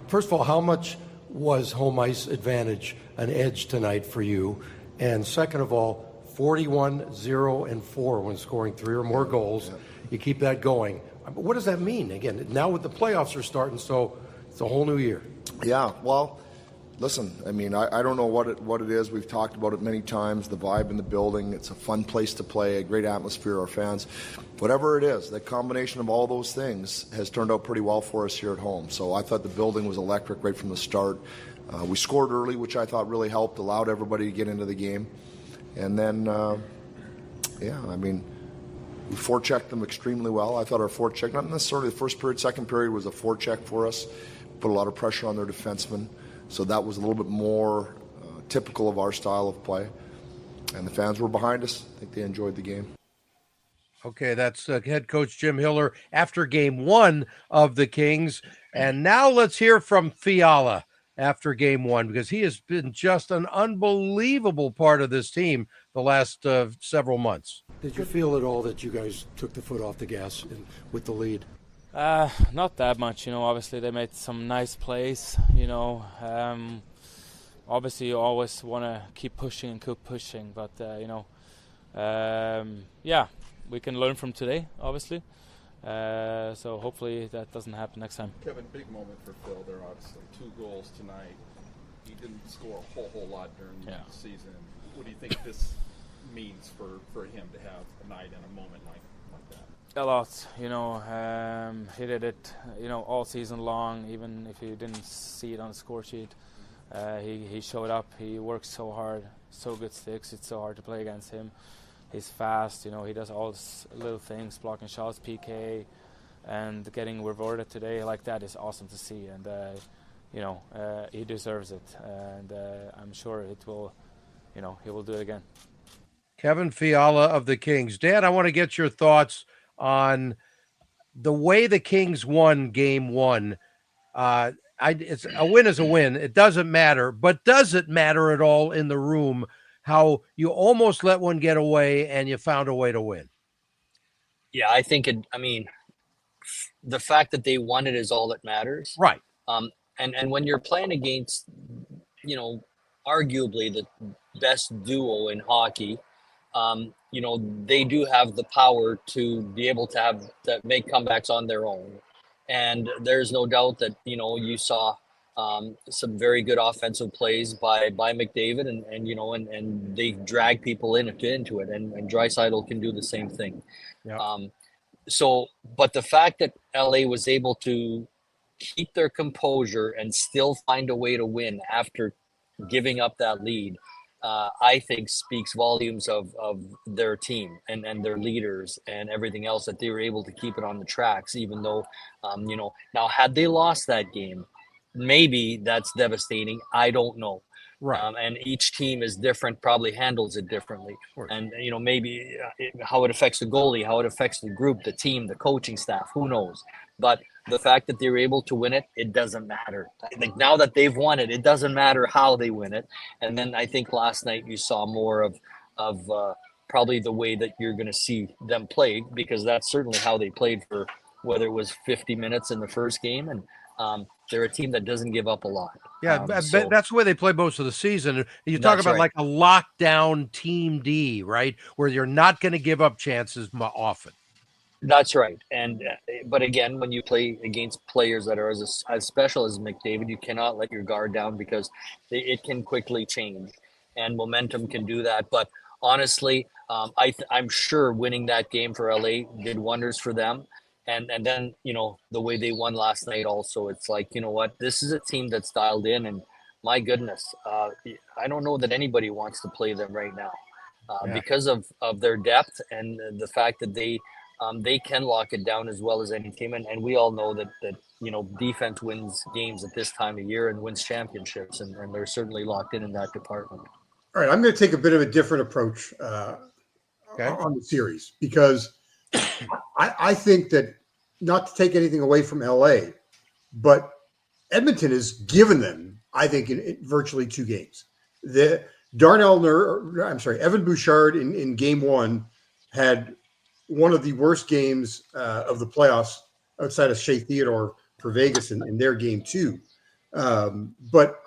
first of all, how much was home ice advantage an edge tonight for you? And second of all, 41-0-4 when scoring 3 or more goals. Yeah. You keep that going. What does that mean? Again, now with the playoffs are starting, so it's a whole new year. Yeah, well, listen, I mean, I don't know what it is. We've talked about it many times, the vibe in the building. It's a fun place to play, a great atmosphere, our fans. Whatever it is, the combination of all those things has turned out pretty well for us here at home. So I thought the building was electric right from the start. We scored early, which I thought really helped, allowed everybody to get into the game. And then, I mean, we forechecked them extremely well. I thought our forecheck, not necessarily the first period, second period was a forecheck for us. Put a lot of pressure on their defensemen. So that was a little bit more typical of our style of play. And the fans were behind us. I think they enjoyed the game. Okay, that's head coach Jim Hiller after game 1 of the Kings. And now let's hear from Fiala after game 1, because he has been just an unbelievable part of this team the last several months. Did you feel at all that you guys took the foot off the gas with the lead? Not that much, obviously they made some nice plays, obviously you always want to keep pushing and keep pushing, but we can learn from today, obviously. So hopefully that doesn't happen next time. Kevin, big moment for Phil there, obviously. 2 goals tonight. He didn't score a whole lot during the season. What do you think this means for him to have a night and a moment like that? A lot, he did it, all season long, even if you didn't see it on the score sheet. He showed up, he works so hard, so good sticks, it's so hard to play against him. He's fast, he does all these little things, blocking shots, PK, and getting rewarded today like that is awesome to see. And, he deserves it. And I'm sure he will do it again. Kevin Fiala of the Kings. Dan, I want to get your thoughts on the way the Kings won game 1. It's a win is a win. It doesn't matter. But does it matter at all in the room how you almost let one get away and you found a way to win? Yeah, I think the fact that they won it is all that matters. Right. And when you're playing against, arguably the best duo in hockey, they do have the power to be able to make comebacks on their own. And there's no doubt that, you saw some very good offensive plays by McDavid and they drag people into it, and Draisaitl can do the same thing. Yeah. But the fact that LA was able to keep their composure and still find a way to win after giving up that lead, I think speaks volumes of their team and their leaders and everything else, that they were able to keep it on the tracks, even though, now had they lost that game, maybe that's devastating. I don't know. Right. And each team is different, probably handles it differently. And, maybe how it affects the goalie, how it affects the group, the team, the coaching staff, who knows? But the fact that they were able to win it, it doesn't matter. Like, now that they've won it, it doesn't matter how they win it. And then I think last night you saw more of probably the way that you're going to see them play, because that's certainly how they played for whether it was 50 minutes in the first game. And they're a team that doesn't give up a lot. Yeah, that's the way they play most of the season. You talk about like a lockdown team D, right, where you're not going to give up chances often. That's right. And but again, when you play against players that are as special as McDavid, you cannot let your guard down, because it can quickly change, and momentum can do that. But honestly, I'm sure winning that game for LA did wonders for them. And then, the way they won last night also, it's like, what, this is a team that's dialed in, and my goodness, I don't know that anybody wants to play them right now because of their depth and the fact that they can lock it down as well as any team. And we all know that defense wins games at this time of year and wins championships, and they're certainly locked in that department. All right, I'm going to take a bit of a different approach on the series, because I think that, not to take anything away from LA, but Edmonton has given them, I think, in virtually 2 games. Evan Bouchard in game 1 had one of the worst games of the playoffs outside of Shea Theodore for Vegas in their game 2. But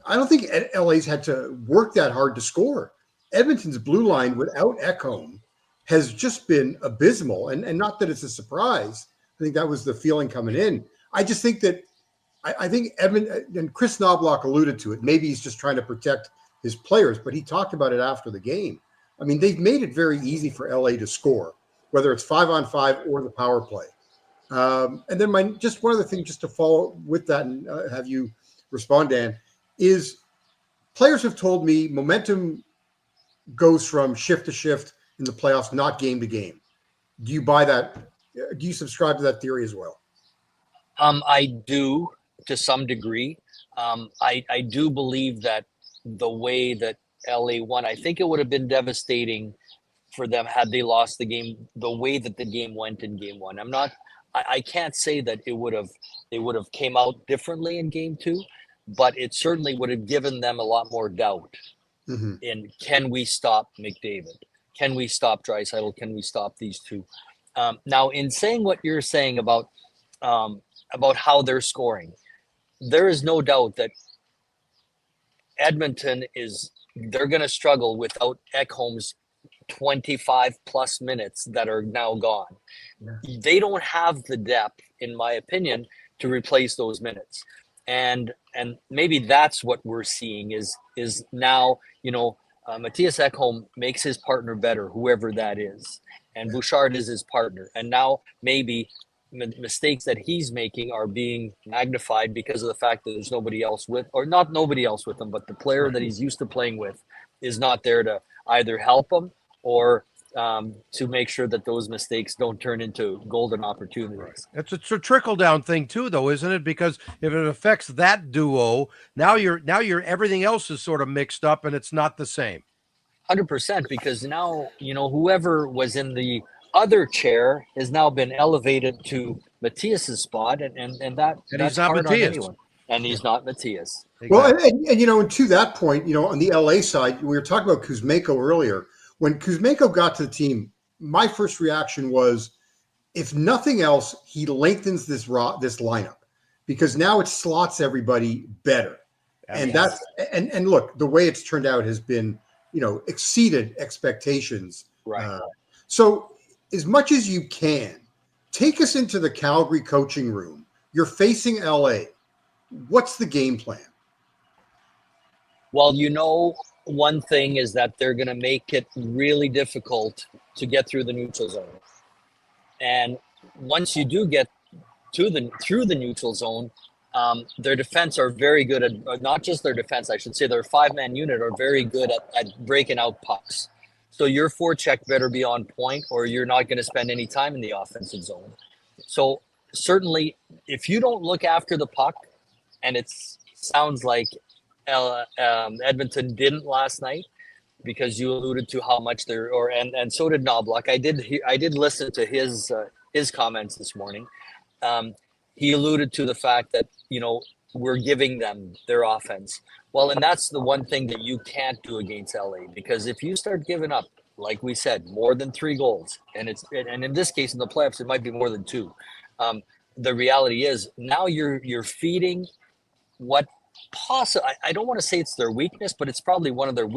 I don't think LA's had to work that hard to score. Edmonton's blue line without Ekholm has just been abysmal. And not that it's a surprise. I think that was the feeling coming in. I just think that I think Edmonton, and Chris Knobloch alluded to it, maybe he's just trying to protect his players, but he talked about it after the game. I mean, they've made it very easy for LA to score, whether it's 5-on-5 or the power play. And then just one other thing, just to follow with that and have you respond, Dan, is players have told me momentum goes from shift to shift in the playoffs, not game to game. Do you buy that? Do you subscribe to that theory as well? I do, to some degree. I do believe that the way that LA won, I think it would have been devastating for them had they lost the game the way that the game went in game 1. I can't say that they would have came out differently in game 2, but it certainly would have given them a lot more doubt in, can we stop McDavid? Can we stop Draisaitl? Can we stop these two? Now, in saying what you're saying about how they're scoring, there is no doubt that Edmonton they're going to struggle without Ekholm's 25 plus minutes that are now gone. Yeah. They don't have the depth, in my opinion, to replace those minutes. And maybe that's what we're seeing is now, Matthias Ekholm makes his partner better, whoever that is. And Bouchard is his partner. And now maybe mistakes that he's making are being magnified because of the fact that there's nobody else with, or not nobody else with him, but the player that he's used to playing with is not there to either help him or to make sure that those mistakes don't turn into golden opportunities. It's a trickle down thing too, though, isn't it? Because if it affects that duo, now you're everything else is sort of mixed up and it's not the same. 100%, because now, whoever was in the other chair has now been elevated to Matthias's spot, and that's hard on anyone. And he's not Matthias. Well, and to that point, on the LA side, we were talking about Kuzmenko earlier. When Kuzmenko got to the team, my first reaction was, if nothing else, he lengthens this lineup because now it slots everybody better. And that's and look, the way it's turned out has been, exceeded expectations. Right. So as much as you can, take us into the Calgary coaching room. You're facing LA. What's the game plan? Well, one thing is that they're going to make it really difficult to get through the neutral zone. And once you do get through the neutral zone, their defense are very good at, not just their defense, I should say their 5-man unit are very good at breaking out pucks. So your forecheck better be on point or you're not going to spend any time in the offensive zone. So certainly if you don't look after the puck, and it sounds like Edmonton didn't last night, because you alluded to how much and so did Knobloch. I did listen to his comments this morning. He alluded to the fact that we're giving them their offense. Well, and that's the one thing that you can't do against LA, because if you start giving up, like we said, more than 3 goals, and in this case in the playoffs it might be more than 2. The reality is now you're feeding what possible. I don't want to say it's their weakness, but it's probably one of their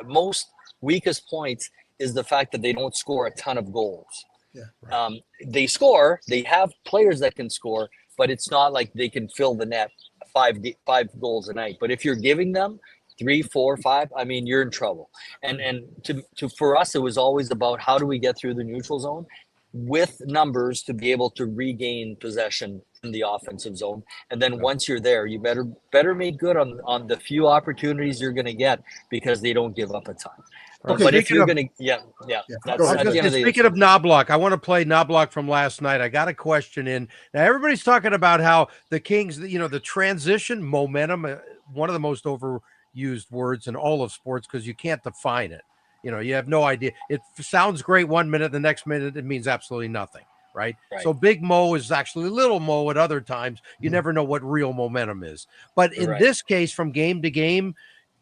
most weakest points is the fact that they don't score a ton of goals. Yeah, right. They score. They have players that can score, but it's not like they can fill the net 5 goals a night. But if you're giving them 3, 4, 5, I mean, you're in trouble. And for us, it was always about how do we get through the neutral zone with numbers to be able to regain possession in the offensive zone. And then once you're there, you better make good on the few opportunities you're going to get, because they don't give up a ton. Okay, but if you're going to, speaking of Knobloch, I want to play Knobloch from last night. I got a question in. Now everybody's talking about how the Kings, the transition momentum, one of the most overused words in all of sports, because you can't define it. You have no idea. It sounds great one minute, the next minute it means absolutely nothing, right? Right. So Big Mo is actually Little Mo at other times. You never know what real momentum is. But in Right. this case, from game to game,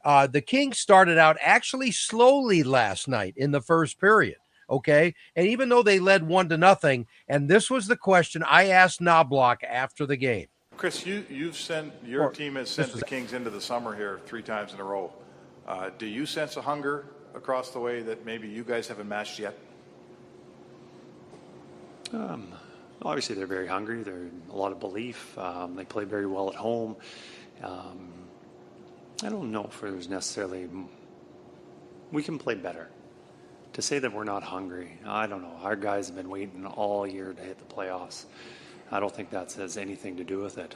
the Kings started out actually slowly last night in the first period. Okay. And even though they led 1-0, and this was the question I asked Knobloch after the game. Chris, your team has sent the Kings into the summer here 3 times in a row. Do you sense a hunger across the way that maybe you guys haven't matched yet? Obviously, they're very hungry. There's a lot of belief. They play very well at home. I don't know if there's necessarily we can play better. To say that we're not hungry, I don't know. Our guys have been waiting all year to hit the playoffs. I don't think that has anything to do with it.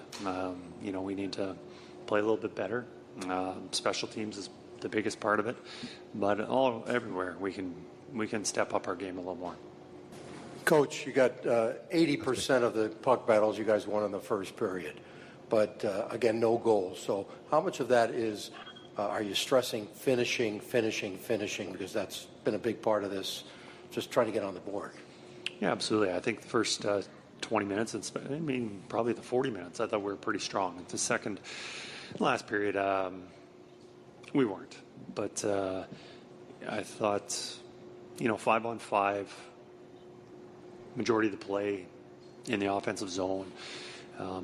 We need to play a little bit better. Special teams is the biggest part of it, but everywhere we can step up our game a little more. Coach, you got 80% of the puck battles you guys won in the first period, but again, no goals. So how much of that is, are you stressing finishing, because that's been a big part of this, just trying to get on the board? Yeah, absolutely. I think the first 20 minutes, probably the 40 minutes, I thought we were pretty strong. The last period, we weren't. But I thought, 5-on-5, majority of the play in the offensive zone,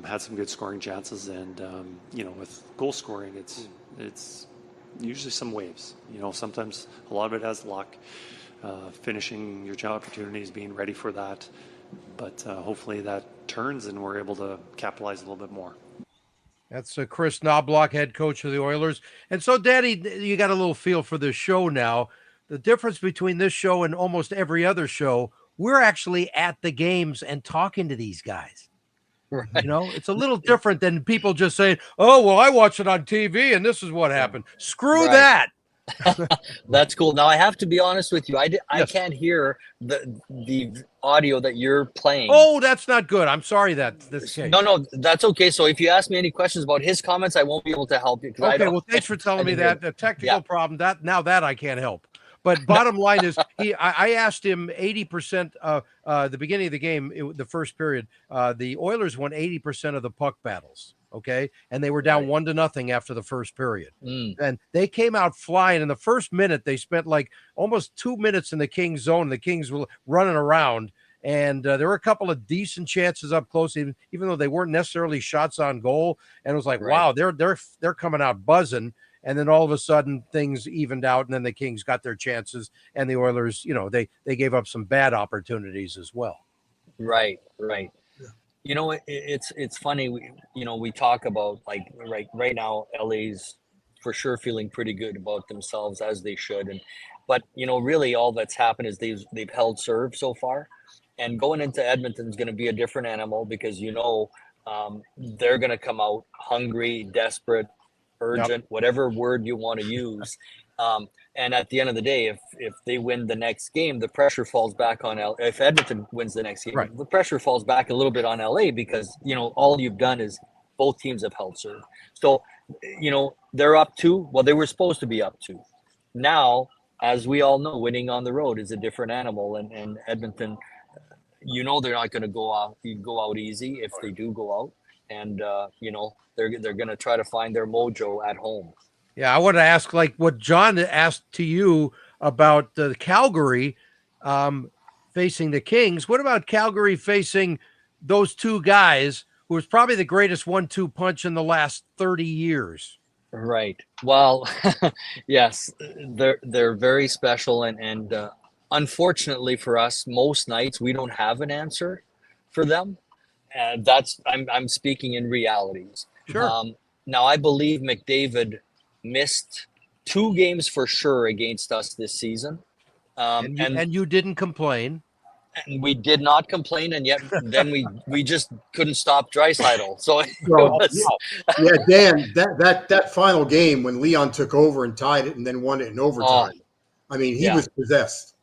had some good scoring chances, and with goal scoring, it's usually some waves. Sometimes a lot of it has luck, finishing your job opportunities, being ready for that, but hopefully that turns and we're able to capitalize a little bit more. That's Chris Knobloch, head coach of the Oilers. And so, Daddy, you got a little feel for this show now. The difference between this show and almost every other show, we're actually at the games and talking to these guys. Right. It's a little different than people just saying, oh, well, I watched it on TV and this is what happened. Screw that. That's cool. Now I have to be honest with you. I can't hear the audio that you're playing. Oh, that's not good. I'm sorry this case. No, that's okay. So if you ask me any questions about his comments, I won't be able to help you. Okay, well, thanks for telling me that. The technical problem that I can't help. But bottom line is, I asked him 80%. The beginning of the game, the first period, the Oilers won 80% of the puck battles. Okay, and they were down 1-0 after the first period, and they came out flying. In the first minute, they spent like almost 2 minutes in the Kings zone. The Kings were running around, and there were a couple of decent chances up close, even though they weren't necessarily shots on goal. And it was like, wow, they're coming out buzzing. And then all of a sudden things evened out, and then the Kings got their chances, and the Oilers, they gave up some bad opportunities as well. Right. It's funny. We talk about like right now, LA's for sure feeling pretty good about themselves, as they should. But really all that's happened is they've held serve so far, and going into Edmonton is going to be a different animal because they're going to come out hungry, desperate, urgent, whatever word you want to use. And at the end of the day, if they win the next game, the pressure falls back on LA. If Edmonton wins the next game, the pressure falls back a little bit on LA because, all you've done is both teams have held serve. So, they're up 2. Well, they were supposed to be up 2. Now, as we all know, winning on the road is a different animal. And Edmonton, they're not going to go out easy if they do go out. And, they're going to try to find their mojo at home. Yeah, I want to ask like what John asked to you about Calgary facing the Kings. What about Calgary facing those two guys who was probably the greatest 1-2 punch in the last 30 years? Right. Well, yes, they're very special. And unfortunately for us, most nights we don't have an answer for them. And I'm speaking in realities. Sure. Now, I believe McDavid missed 2 games for sure against us this season. And you didn't complain. And we did not complain, and yet then we just couldn't stop Draisaitl. So Dan, that final game when Leon took over and tied it and then won it in overtime. He was possessed.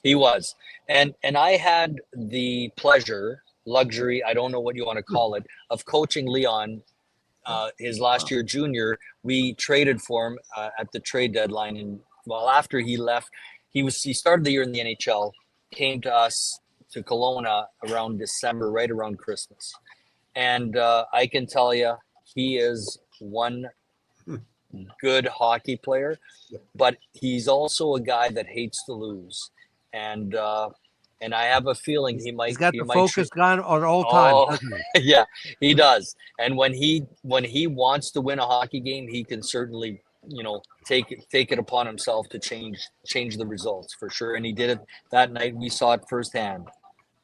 He was. And I had the luxury, I don't know what you want to call it, of coaching Leon his last year junior. We traded for him at the trade deadline, and after he left, he started the year in the NHL, came to us to Kelowna around December, right around Christmas. And I can tell you, he is one good hockey player, but he's also a guy that hates to lose. And I have a feeling he might. He's got he the might focus gone at all times, doesn't he? yeah, he does. And when he wants to win a hockey game, he can certainly, take it upon himself to change the results for sure. And he did it that night. We saw it firsthand.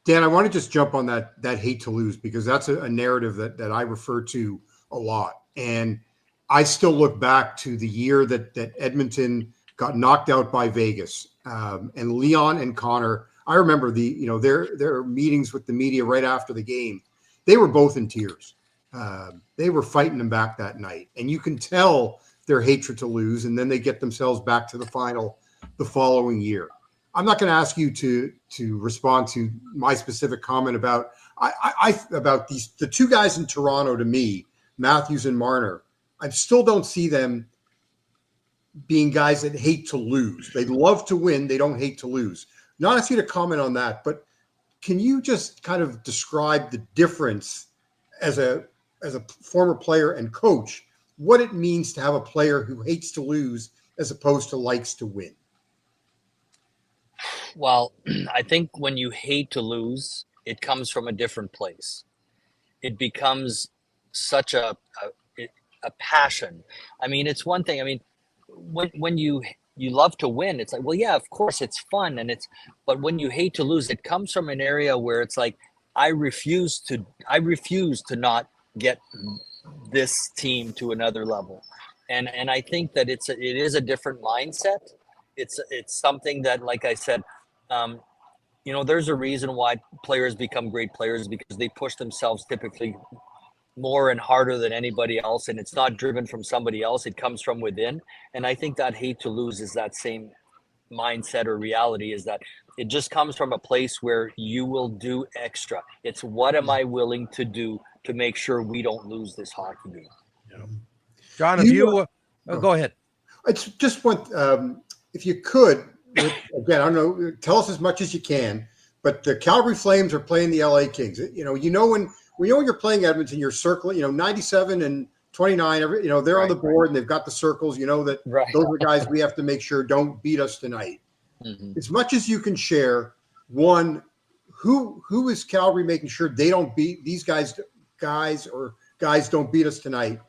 Dan, I want to just jump on that hate to lose, because that's a narrative that I refer to a lot. And I still look back to the year that Edmonton got knocked out by Vegas, and Leon and Connor. I remember their meetings with the media right after the game. They were both in tears. They were fighting them back that night, and you can tell their hatred to lose. And then they get themselves back to the final the following year. I'm not going to ask you to respond to my specific comment about about the two guys in Toronto. To me, Matthews and Marner, I still don't see them being guys that hate to lose. They love to win. They don't hate to lose. Not ask you to comment on that, but can you just kind of describe the difference as a former player and coach, what it means to have a player who hates to lose as opposed to likes to win? Well, I think when you hate to lose, it comes from a different place. It becomes such a passion. I mean, it's one thing. I mean, when you love to win, it's like, well, yeah, of course it's fun, but when you hate to lose, it comes from an area where it's like, I refuse to not get this team to another level, and I think that it is a different mindset. It's something that, like I said, there's a reason why players become great players, because they push themselves typically more and harder than anybody else, and it's not driven from somebody else. It comes from within. And I think that hate to lose is that same mindset or reality, is that it just comes from a place where you will do extra. It's what am I willing to do to make sure we don't lose this hockey game. Yeah. John, if you go ahead. It's just one, if you could, again, I don't know, tell us as much as you can, but the Calgary Flames are playing the LA Kings. When you're playing Edmonton, you're circling, 97 and 29, they're on the board and they've got the circles, that those are guys we have to make sure don't beat us tonight. Mm-hmm. As much as you can share, one, who is Calgary making sure they don't beat these guys don't beat us tonight?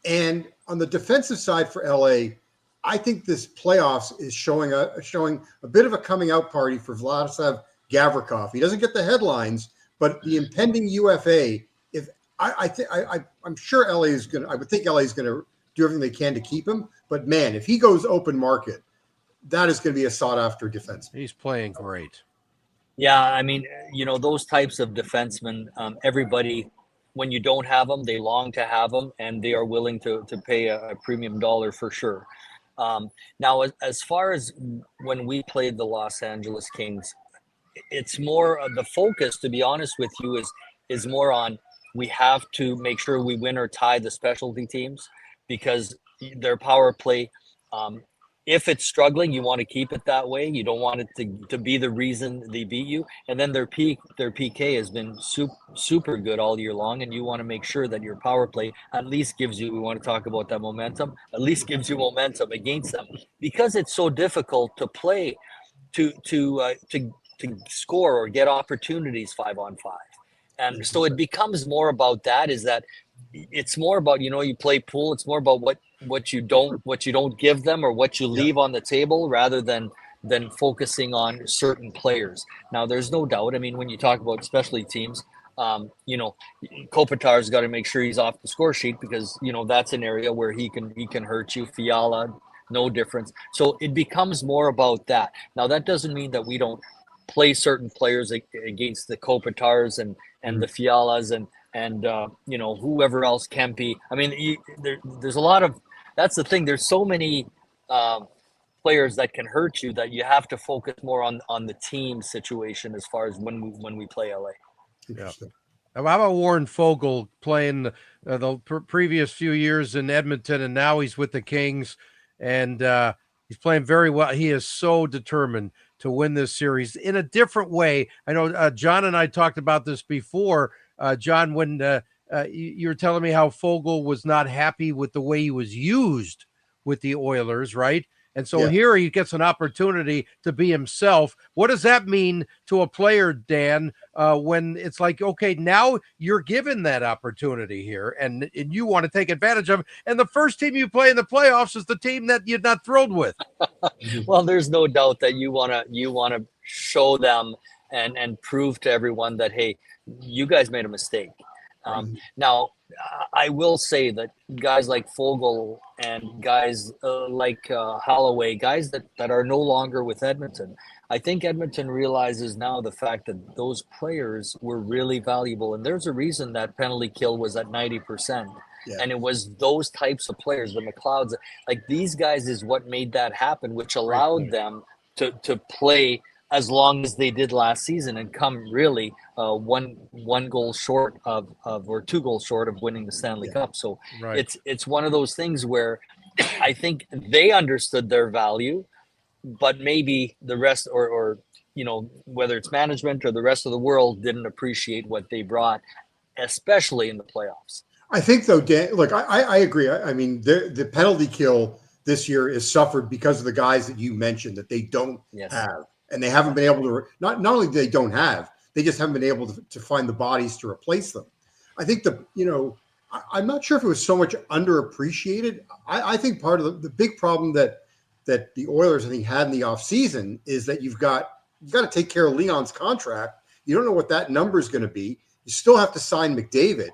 And on the defensive side for LA, I think this playoffs is showing a bit of a coming out party for Vladislav Gavrikov. He doesn't get the headlines, but the impending UFA, I'm sure I would think LA is going to do everything they can to keep him. But man, if he goes open market, that is going to be a sought after defenseman. He's playing great. Yeah, I mean, those types of defensemen, everybody, when you don't have them, they long to have them, and they are willing to pay a premium dollar for sure. Now, as far as when we played the Los Angeles Kings, it's more the focus, to be honest with you, is more on, we have to make sure we win or tie the specialty teams, because their power play, if it's struggling, you want to keep it that way. You don't want it to be the reason they beat you. And then their PK has been super good all year long, and you want to make sure that your power play at least gives you, we want to talk about that momentum, at least gives you momentum against them, because it's so difficult to play, to score or get opportunities 5-on-5. And so it becomes more about that, is that it's more about, you play pool. It's more about what you don't give them or what you leave on the table, rather than focusing on certain players. Now, there's no doubt. I mean, when you talk about specialty teams, Kopitar's got to make sure he's off the score sheet, because, that's an area where he can hurt you. Fiala, no difference. So it becomes more about that. Now, that doesn't mean that we don't play certain players against the Kopitars and the Fialas and whoever else can be. I mean, there's a lot of, that's the thing. There's so many players that can hurt you, that you have to focus more on the team situation as far as when we play LA. Yeah. How about Warren Fogle playing the previous few years in Edmonton, and now he's with the Kings, and he's playing very well. He is so determined to win this series in a different way. I know John and I talked about this before. John, when you were telling me how Foegele was not happy with the way he was used with the Oilers, right? And so here he gets an opportunity to be himself. What does that mean to a player, Dan, when it's like, okay, now you're given that opportunity here and you want to take advantage of it. And the first team you play in the playoffs is the team that you're not thrilled with. Well, there's no doubt that you wanna show them and prove to everyone that, hey, you guys made a mistake. Now, I will say that guys like Foegele and guys like Holloway, guys that are no longer with Edmonton, I think Edmonton realizes now the fact that those players were really valuable. And there's a reason that penalty kill was at 90%. Yeah. And it was those types of players, the McLeods, like these guys is what made that happen, which allowed them to play as long as they did last season and come really one goal short of or 2 goals short of winning the Stanley Cup. So it's one of those things where I think they understood their value, but maybe the rest or whether it's management or the rest of the world didn't appreciate what they brought, especially in the playoffs. I think though, Dan, look, I agree. I mean, the penalty kill this year is suffered because of the guys that you mentioned that they don't have. And they haven't been able to, not only do they don't have, they just haven't been able to find the bodies to replace them. I think I'm not sure if it was so much underappreciated. I think part of the big problem that the Oilers, I think, had in the offseason is that you've got to take care of Leon's contract. You don't know what that number is going to be. You still have to sign McDavid.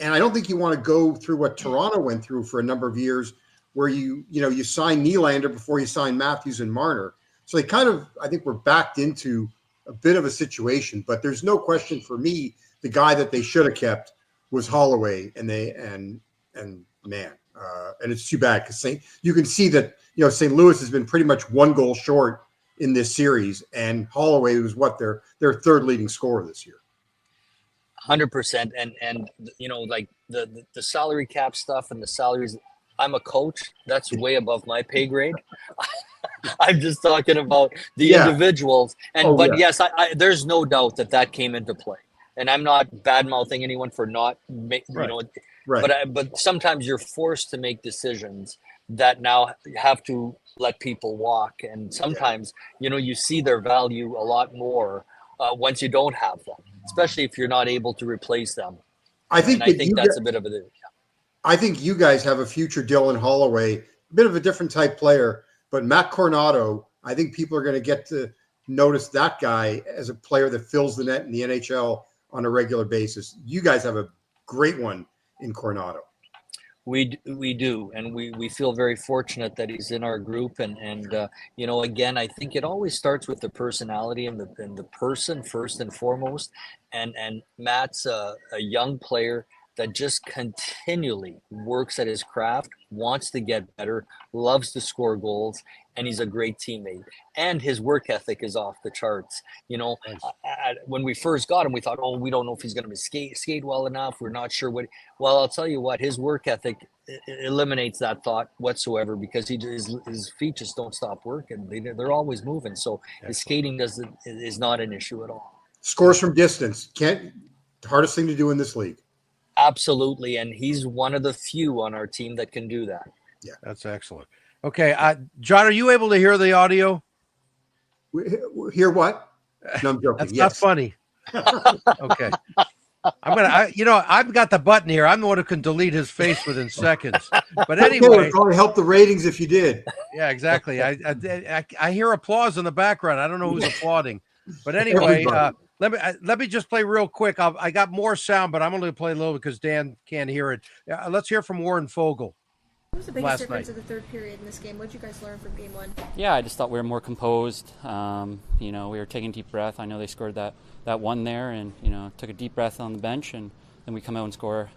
And I don't think you want to go through what Toronto went through for a number of years where you sign Nylander before you sign Matthews and Marner. So they kind of, I think, were backed into a bit of a situation. But there's no question for me, the guy that they should have kept was Holloway, and it's too bad because you can see that St. Louis has been pretty much 1 goal short in this series, and Holloway was their third leading scorer this year. 100%, and like the salary cap stuff and the salaries. I'm a coach. That's way above my pay grade. I'm just talking about the individuals. And yes, I there's no doubt that came into play. And I'm not bad mouthing anyone for not, but sometimes you're forced to make decisions that now have to let people walk. And sometimes, you see their value a lot more once you don't have them, especially if you're not able to replace them. I think that's a bit of a. I think you guys have a future Dylan Holloway, a bit of a different type player, but Matt Coronado, I think people are going to get to notice that guy as a player that fills the net in the NHL on a regular basis. You guys have a great one in Coronado. We do, and we feel very fortunate that he's in our group. And again, I think it always starts with the personality and the person first and foremost. And Matt's a young player that just continually works at his craft, wants to get better, loves to score goals, and he's a great teammate. And his work ethic is off the charts. When we first got him, we thought, we don't know if he's going to skate well enough. We're not sure what. Well, I'll tell you what, his work ethic eliminates that thought whatsoever because his feet just don't stop working. They're always moving. So his skating is not an issue at all. Scores from distance. The hardest thing to do in this league. Absolutely, and he's one of the few on our team that can do that. Yeah, that's excellent. Okay, John, are you able to hear the audio? Hear what? No, I'm joking. That's not funny. Okay, I've got the button here. I'm the one who can delete his face within seconds. But anyway, it would probably help the ratings if you did. Yeah, exactly. I hear applause in the background. I don't know who's applauding, but anyway. Let me just play real quick. I got more sound, but I'm only going to play a little because Dan can't hear it. Let's hear from Warren Foegele. What was the biggest difference of the third period in this game? What did you guys learn from game 1? Yeah, I just thought we were more composed. We were taking a deep breath. I know they scored that one there, and took a deep breath on the bench, and then we come out and score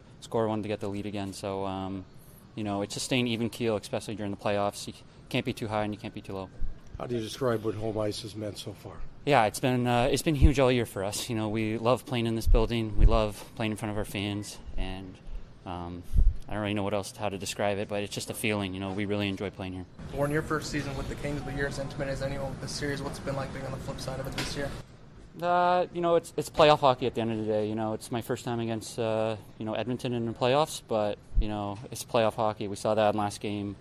one to get the lead again. So it's just staying even keel, especially during the playoffs. You can't be too high and you can't be too low. How do you describe what home ice has meant so far? Yeah, it's been huge all year for us. We love playing in this building. We love playing in front of our fans, and I don't really know how to describe it, but it's just a feeling. We really enjoy playing here. Warren, your first season with the Kings, but you're as intimate as anyone with this series. What's it been like being on the flip side of it this year? It's playoff hockey at the end of the day. It's my first time against Edmonton in the playoffs, but it's playoff hockey. We saw that in last game,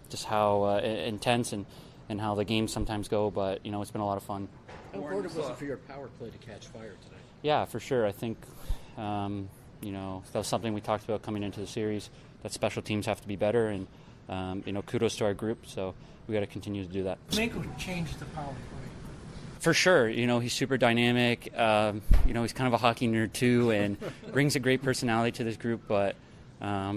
just how intense and how the games sometimes go. But it's been a lot of fun. How important was it for your power play to catch fire tonight? Yeah, for sure. I think that was something we talked about coming into the series. That special teams have to be better, and kudos to our group. So we got to continue to do that. Mako changed the power play. For sure, he's super dynamic. He's kind of a hockey nerd too, and brings a great personality to this group. But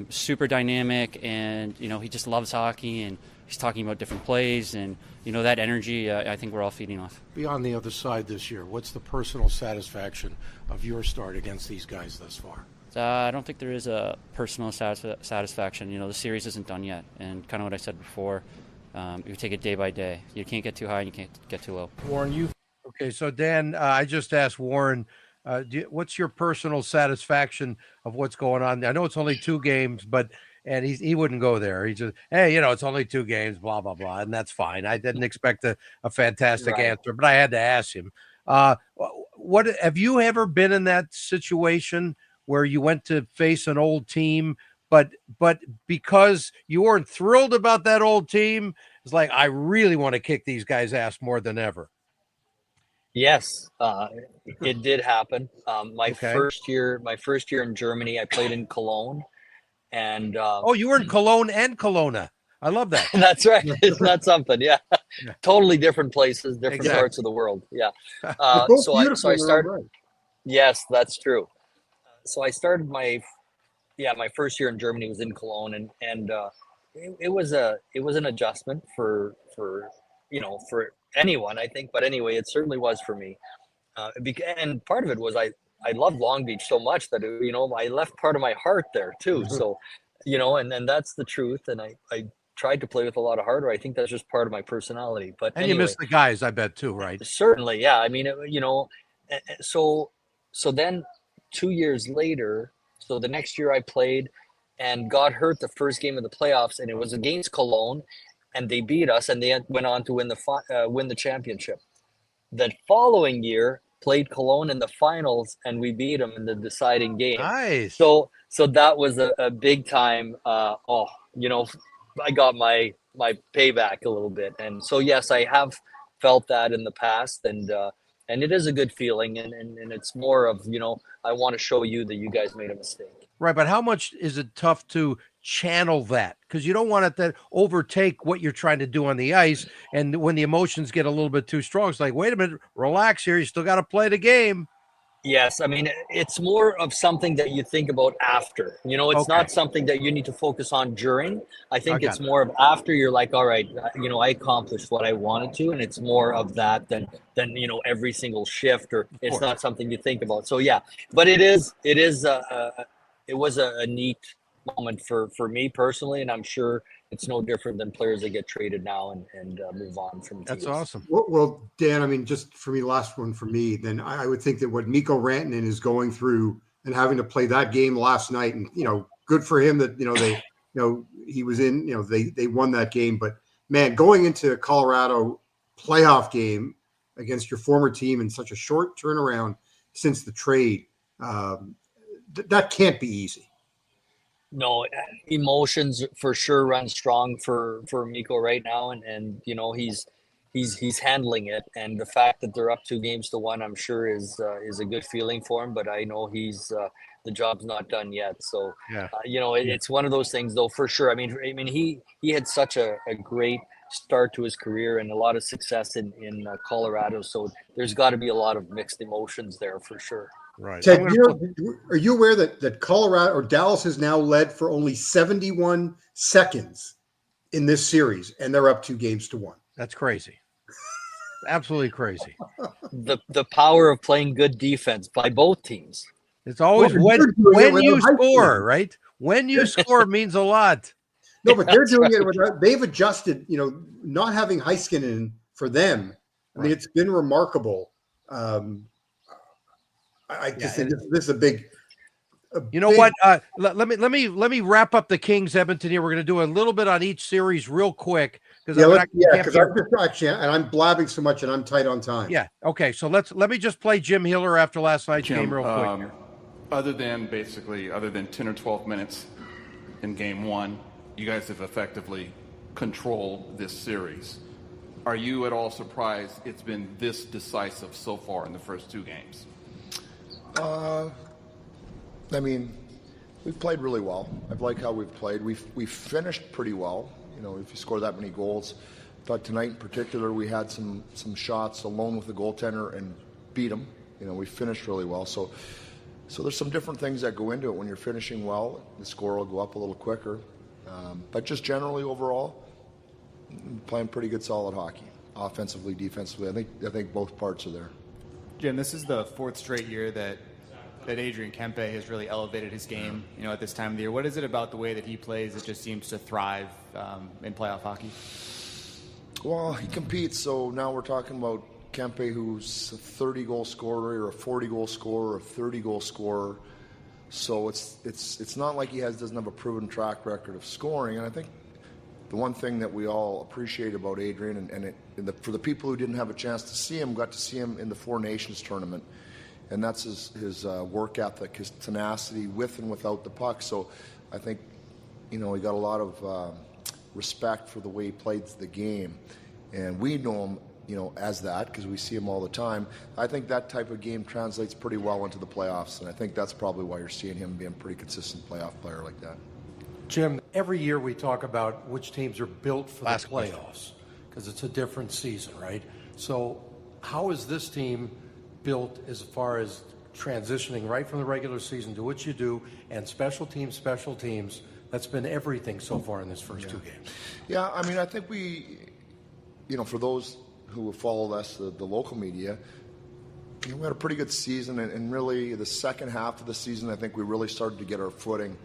super dynamic, and he just loves hockey, and he's talking about different plays, and that energy. I think we're all feeding off. Be on the other side this year. What's the personal satisfaction of your start against these guys thus far? I don't think there is a personal satisfaction. The series isn't done yet, and kind of what I said before. You take it day by day. You can't get too high and you can't get too low. Warren, Okay, so Dan, I just asked Warren, what's your personal satisfaction of what's going on? I know it's only 2 games, and he wouldn't go there. He just, hey, it's only 2 games, blah, blah, blah, and that's fine. I didn't expect a fantastic answer, but I had to ask him. What have you ever been in that situation where you went to face an old team, but because you weren't thrilled about that old team, it's like, I really want to kick these guys' ass more than ever? Yes, it did happen. My first year in Germany, I played in Cologne, and you were in Cologne and Kelowna. I love that. That's right. Isn't that something? Yeah. Totally different places, different parts of the world. Yeah. So I started. Right. Yes, that's true. So I started my first year in Germany was in Cologne, and it was an adjustment for anyone, I think, but anyway, it certainly was for me. And part of it was I loved Long Beach so much that I left part of my heart there too. So and that's the truth. And I tried to play with a lot of heart. Or I think that's just part of my personality. But anyway, you miss the guys, I bet too, right? Certainly, yeah. I mean, so then 2 years later. So the next year I played and got hurt the first game of the playoffs, and it was against Cologne, and they beat us, and they went on to win the championship. The following year, played Cologne in the finals, and we beat them in the deciding game. Nice. So that was a big time. I got my payback a little bit, and so yes, I have felt that in the past, and it is a good feeling, and it's more of, I want to show you that you guys made a mistake. Right, but how much is it tough to channel that? Because you don't want it to overtake what you're trying to do on the ice, and when the emotions get a little bit too strong, it's like, wait a minute, relax here, you still got to play the game. Yes, I mean, it's more of something that you think about after. It's not something that you need to focus on during. I think it's more of after you're like, all right, I accomplished what I wanted to, and it's more of that than every single shift, or it's not something you think about. So yeah, but it was a neat moment for me personally, and I'm sure it's no different than players that get traded now and move on from teams. That's awesome. Well, Dan, I mean, just for me, last one for me, then I would think that what Mikko Rantanen is going through and having to play that game last night, and good for him that he was in, they won that game, but man, going into a Colorado playoff game against your former team in such a short turnaround since the trade, that can't be easy. No, emotions for sure run strong for Mikko right now, and he's handling it, and the fact that they're up 2-1, I'm sure is a good feeling for him. But I know the job's not done yet, so it's one of those things though, for sure. I mean he had such a great start to his career and a lot of success in Colorado, so there's got to be a lot of mixed emotions there for sure. Right. Ted, are you aware that Colorado or Dallas has now led for only 71 seconds in this series, and they're up 2-1? That's crazy. Absolutely crazy. The power of playing good defense by both teams. It's always when you score, right? When you score means a lot. No, but they're doing it without, they've adjusted, not having Heiskanen for them. I mean, it's been remarkable. I just think this is a big You know what? Let me wrap up the Kings Edmonton here. We're going to do a little bit on each series real quick because because I'm just actually, and I'm blabbing so much, and I'm tight on time. Yeah. Okay. So let me just play Jim Hiller after last night's game real quick. Other than 10 or 12 minutes in game one, you guys have effectively controlled this series. Are you at all surprised it's been this decisive so far in the first two games? I mean, we've played really well. I've liked how we've played. We've finished pretty well. You know, if you score that many goals. But tonight in particular, we had some shots alone with the goaltender and beat them. You know, we finished really well. So there's some different things that go into it. When you're finishing well, the score will go up a little quicker. But just generally overall, playing pretty good solid hockey, offensively, defensively. I think both parts are there. Jim, this is the fourth straight year that Adrian Kempe has really elevated his game, you know, at this time of the year. What is it about the way that he plays that just seems to thrive in playoff hockey? Well, he competes, so now we're talking about Kempe, who's a 30-goal scorer or a 40-goal scorer or a 30-goal scorer. So it's not like he doesn't have a proven track record of scoring. And I think the one thing that we all appreciate about Adrian, for the people who didn't have a chance to see him, got to see him in the Four Nations tournament. And that's his work ethic, his tenacity with and without the puck. So I think, you know, he got a lot of respect for the way he played the game. And we know him, you know, as that because we see him all the time. I think that type of game translates pretty well into the playoffs. And I think that's probably why you're seeing him being a pretty consistent playoff player like that. Jim, every year we talk about which teams are built for the playoffs because it's a different season, right? So how is this team built as far as transitioning right from the regular season to what you do and special teams? That's been everything so far in this first two games. Yeah, I mean, I think we, you know, for those who have followed us, the local media, you know, we had a pretty good season, and really the second half of the season, I think we really started to get our footing.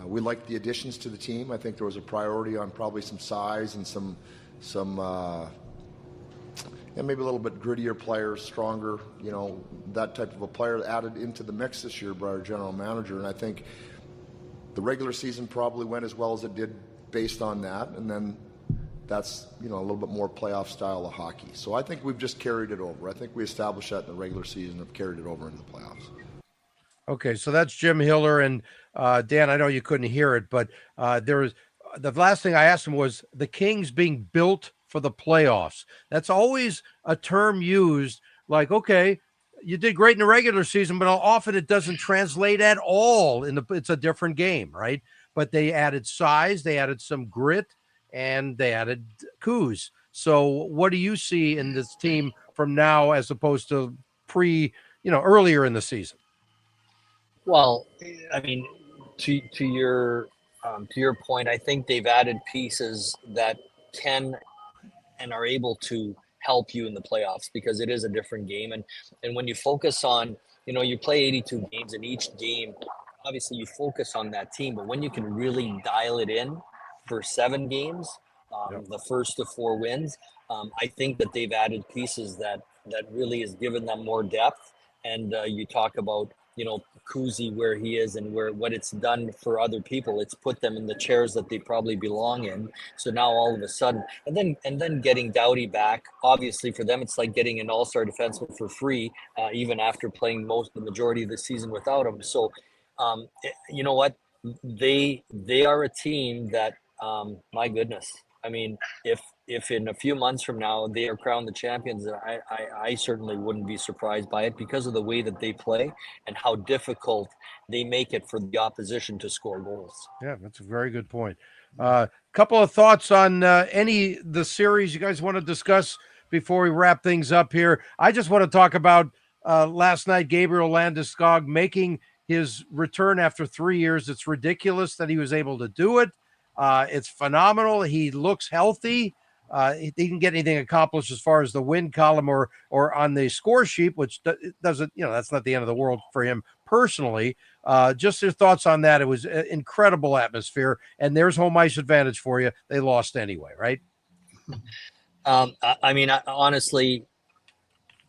We liked the additions to the team. I think there was a priority on probably some size and some and maybe a little bit grittier players, stronger, you know, that type of a player added into the mix this year by our general manager. And I think the regular season probably went as well as it did based on that. And then that's, you know, a little bit more playoff style of hockey. So I think we've just carried it over. I think we established that in the regular season, have carried it over into the playoffs. Okay, so that's Jim Hiller. And Dan, I know you couldn't hear it, but there was the last thing I asked him was the Kings being built for the playoffs. That's always a term used like, okay, you did great in the regular season, but often it doesn't translate at all. It's a different game, right? But they added size, they added some grit, and they added coups. So what do you see in this team from now as opposed to earlier in the season? Well, I mean, to your point, I think they've added pieces that can and are able to help you in the playoffs because it is a different game. And when you focus on, you know, you play 82 games in each game, obviously you focus on that team, but when you can really dial it in for 7 games, the first of 4 wins, I think that they've added pieces that really has given them more depth. And you talk about, you know, Kuzi, where he is and what it's done for other people. It's put them in the chairs that they probably belong in. So now all of a sudden, and then getting Doughty back, obviously for them, it's like getting an all-star defenseman for free, even after playing the majority of the season without him. So, you know what? They are a team that, my goodness. I mean, if in a few months from now they are crowned the champions, I certainly wouldn't be surprised by it because of the way that they play and how difficult they make it for the opposition to score goals. Yeah, that's a very good point. Couple of thoughts on the series you guys want to discuss before we wrap things up here. I just want to talk about last night, Gabriel Landeskog making his return after 3 years. It's ridiculous that he was able to do it. It's phenomenal. He looks healthy. He didn't get anything accomplished as far as the win column or on the score sheet, which doesn't, you know, that's not the end of the world for him personally. Just your thoughts on that. It was an incredible atmosphere, and there's home ice advantage for you. They lost anyway, right? I mean, honestly,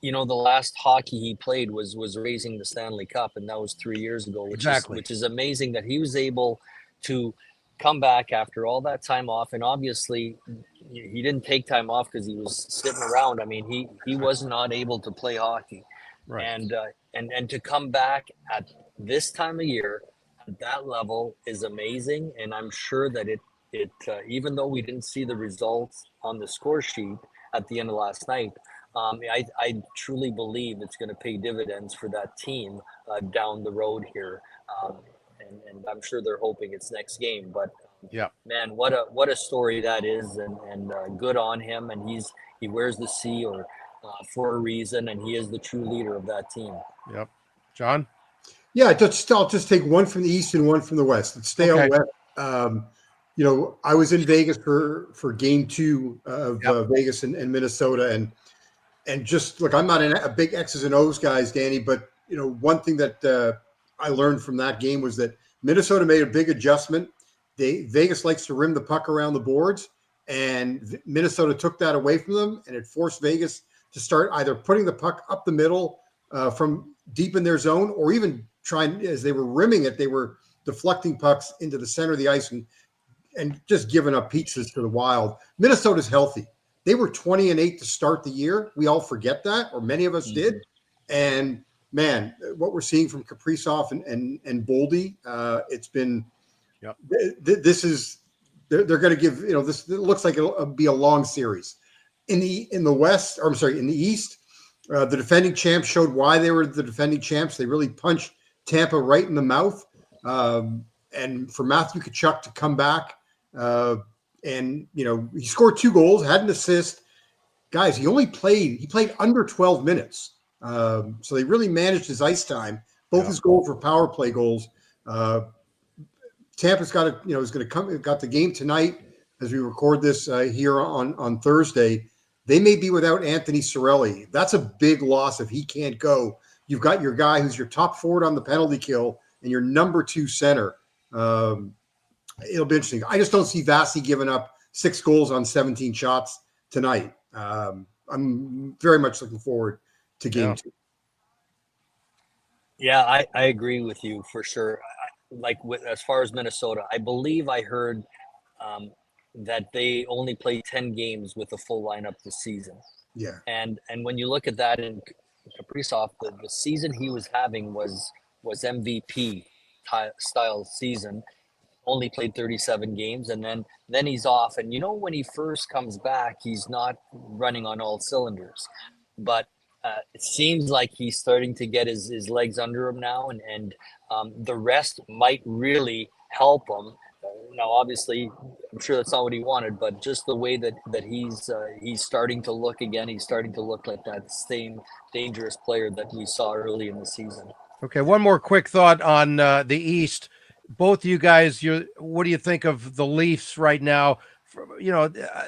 the last hockey he played was raising the Stanley Cup, and that was 3 years ago, which is amazing that he was able to come back after all that time off. And obviously he didn't take time off because he was sitting around. I mean, he was not able to play hockey. Right. And to come back at this time of year at that level is amazing. And I'm sure that it even though we didn't see the results on the score sheet at the end of last night, I truly believe it's going to pay dividends for that team down the road here. And I'm sure they're hoping it's next game. But yeah, man, what a story that is, and good on him. And he wears the C for a reason, and he is the true leader of that team. Yep, John. Yeah, I'll just take one from the East and one from the West. Let's stay out West. I was in Vegas for Game 2 of Vegas and Minnesota, and just look, I'm not a big X's and O's guys, Danny, but one thing that I learned from that game was that Minnesota made a big adjustment. Vegas likes to rim the puck around the boards, and Minnesota took that away from them, and it forced Vegas to start either putting the puck up the middle from deep in their zone, or even trying, as they were rimming it, they were deflecting pucks into the center of the ice and just giving up pizzas to the Wild. Minnesota's healthy. They were 20-8 to start the year. We all forget that, or many of us did. And man, what we're seeing from Kaprizov and Boldy, it's been. Yep. This is they're going to give this. It looks like it'll be a long series. In the West, or I'm sorry, in the East, the defending champs showed why they were the defending champs. They really punched Tampa right in the mouth. And for Matthew Tkachuk to come back, and he scored 2 goals, had an assist. Guys, he played under 12 minutes. So they really managed his ice time. Both his goals were power play goals. Tampa's got is going to come. Got the game tonight as we record this here on Thursday. They may be without Anthony Cirelli. That's a big loss if he can't go. You've got your guy who's your top forward on the penalty kill and your number 2 center. It'll be interesting. I just don't see Vasi giving up 6 goals on 17 shots tonight. I'm very much looking forward to game 2. Yeah, I agree with you for sure. As far as Minnesota, I believe I heard that they only played 10 games with a full lineup this season. Yeah. And when you look at that in Kaprizov, the season he was having was MVP style season. Only played 37 games, and then he's off. And when he first comes back, he's not running on all cylinders. But it seems like he's starting to get his legs under him now, and the rest might really help him. Now, obviously, I'm sure that's not what he wanted, but just the way that he's starting to look again, he's starting to look like that same dangerous player that we saw early in the season. Okay, one more quick thought on the East. Both of you guys, what do you think of the Leafs right now?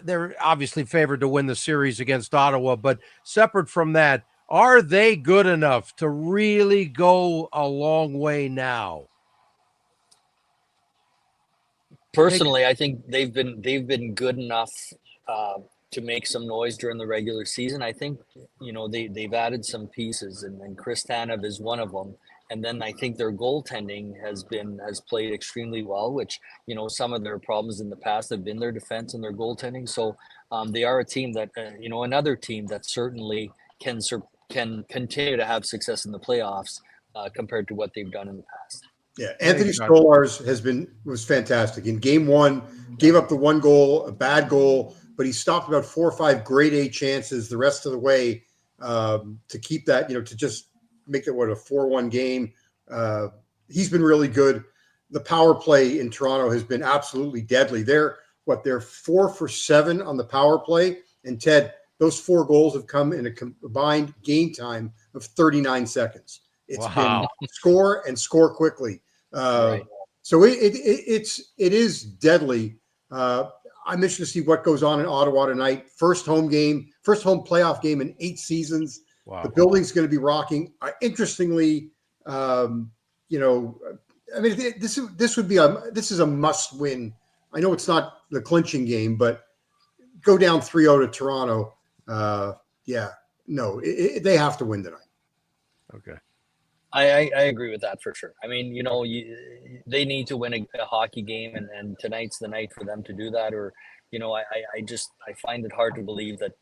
They're obviously favored to win the series against Ottawa, but separate from that, are they good enough to really go a long way now? Personally, I think they've been good enough to make some noise during the regular season. I think they've added some pieces, and Chris Tanev is one of them. And then I think their goaltending has played extremely well, which, some of their problems in the past have been their defense and their goaltending. So they are a team that, another team that certainly can continue to have success in the playoffs compared to what they've done in the past. Yeah, Anthony Stolarz was fantastic. In game 1, gave up the 1 goal, a bad goal, but he stopped about 4 or 5 grade A chances the rest of the way to keep that, to just make it a 4-1 game. He's been really good. The power play in Toronto has been absolutely deadly. They're 4 for 7 on the power play. And Ted, those 4 goals have come in a combined game time of 39 seconds. It's been score and score quickly. Right. So it is deadly. I'm interested to see what goes on in Ottawa tonight. First home playoff game in 8 seasons. Wow. The building's going to be rocking. Interestingly, this is a must win. I know it's not the clinching game, but go down 3-0 to Toronto. no, they have to win tonight. Okay. I agree with that for sure. I mean, they need to win a hockey game, and tonight's the night for them to do that. Or, I find it hard to believe that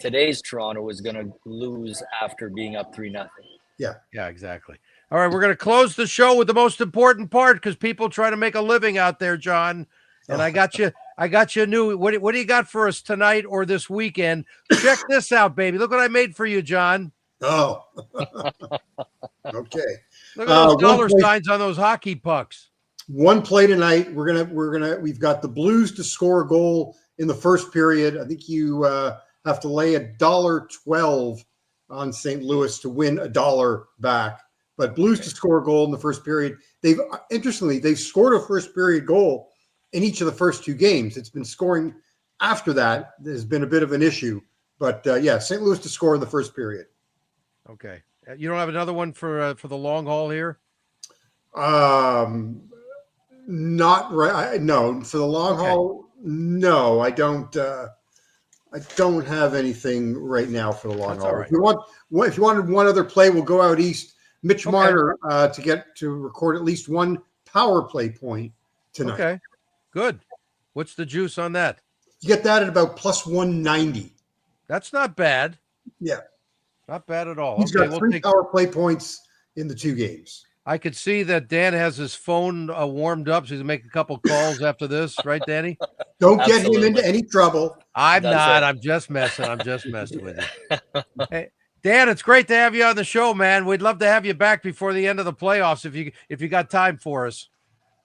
today's Toronto is going to lose after being up 3-0. Yeah. Yeah, exactly. All right, we're going to close the show with the most important part because people try to make a living out there, John. And I got you a new. What do you got for us tonight or this weekend? Check this out, baby. Look what I made for you, John. Oh, okay. Look at those dollar signs on those hockey pucks. One play tonight. We've got the Blues to score a goal in the first period. I think you have to lay $1.12 on St. Louis to win $1 back. But Blues to score a goal in the first period. They've scored a first period goal in each of the first two games. It's been scoring after that. There's been a bit of an issue. But St. Louis to score in the first period. Okay. You don't have another one for the long haul here? Not right. No, for the long haul. No, I don't. I don't have anything right now for the long haul. Right. If you wanted one other play, we'll go out east. Mitch Marner to get to record at least one power play point tonight. Okay, good. What's the juice on that? You get that at about plus 190. That's not bad. Yeah. Not bad at all. He's got 3 power play points in the 2 games. I could see that Dan has his phone warmed up, so he's going to make a couple calls after this. Right, Danny? Don't get him into any trouble. I'm not. I'm just messing. I'm just messing with you. Hey, Dan, it's great to have you on the show, man. We'd love to have you back before the end of the playoffs if you got time for us.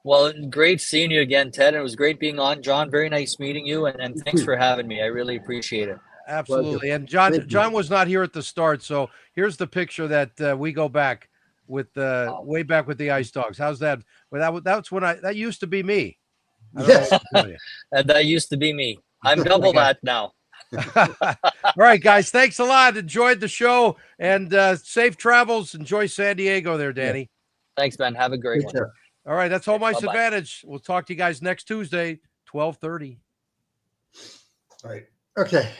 Well, great seeing you again, Ted. It was great being on. John, very nice meeting you, and thanks for having me. I really appreciate it. Absolutely. And John was not here at the start, so here's the picture that we go back with way back with the Ice Dogs. How's that? Well, that's when that used to be me. Yes. That used to be me. I'm double that now. All right, guys. Thanks a lot. Enjoyed the show and safe travels. Enjoy San Diego there, Danny. Yeah. Thanks, Ben. Have a great one. All right. That's Home Ice Advantage. We'll talk to you guys next Tuesday, 12:30. All right. Okay.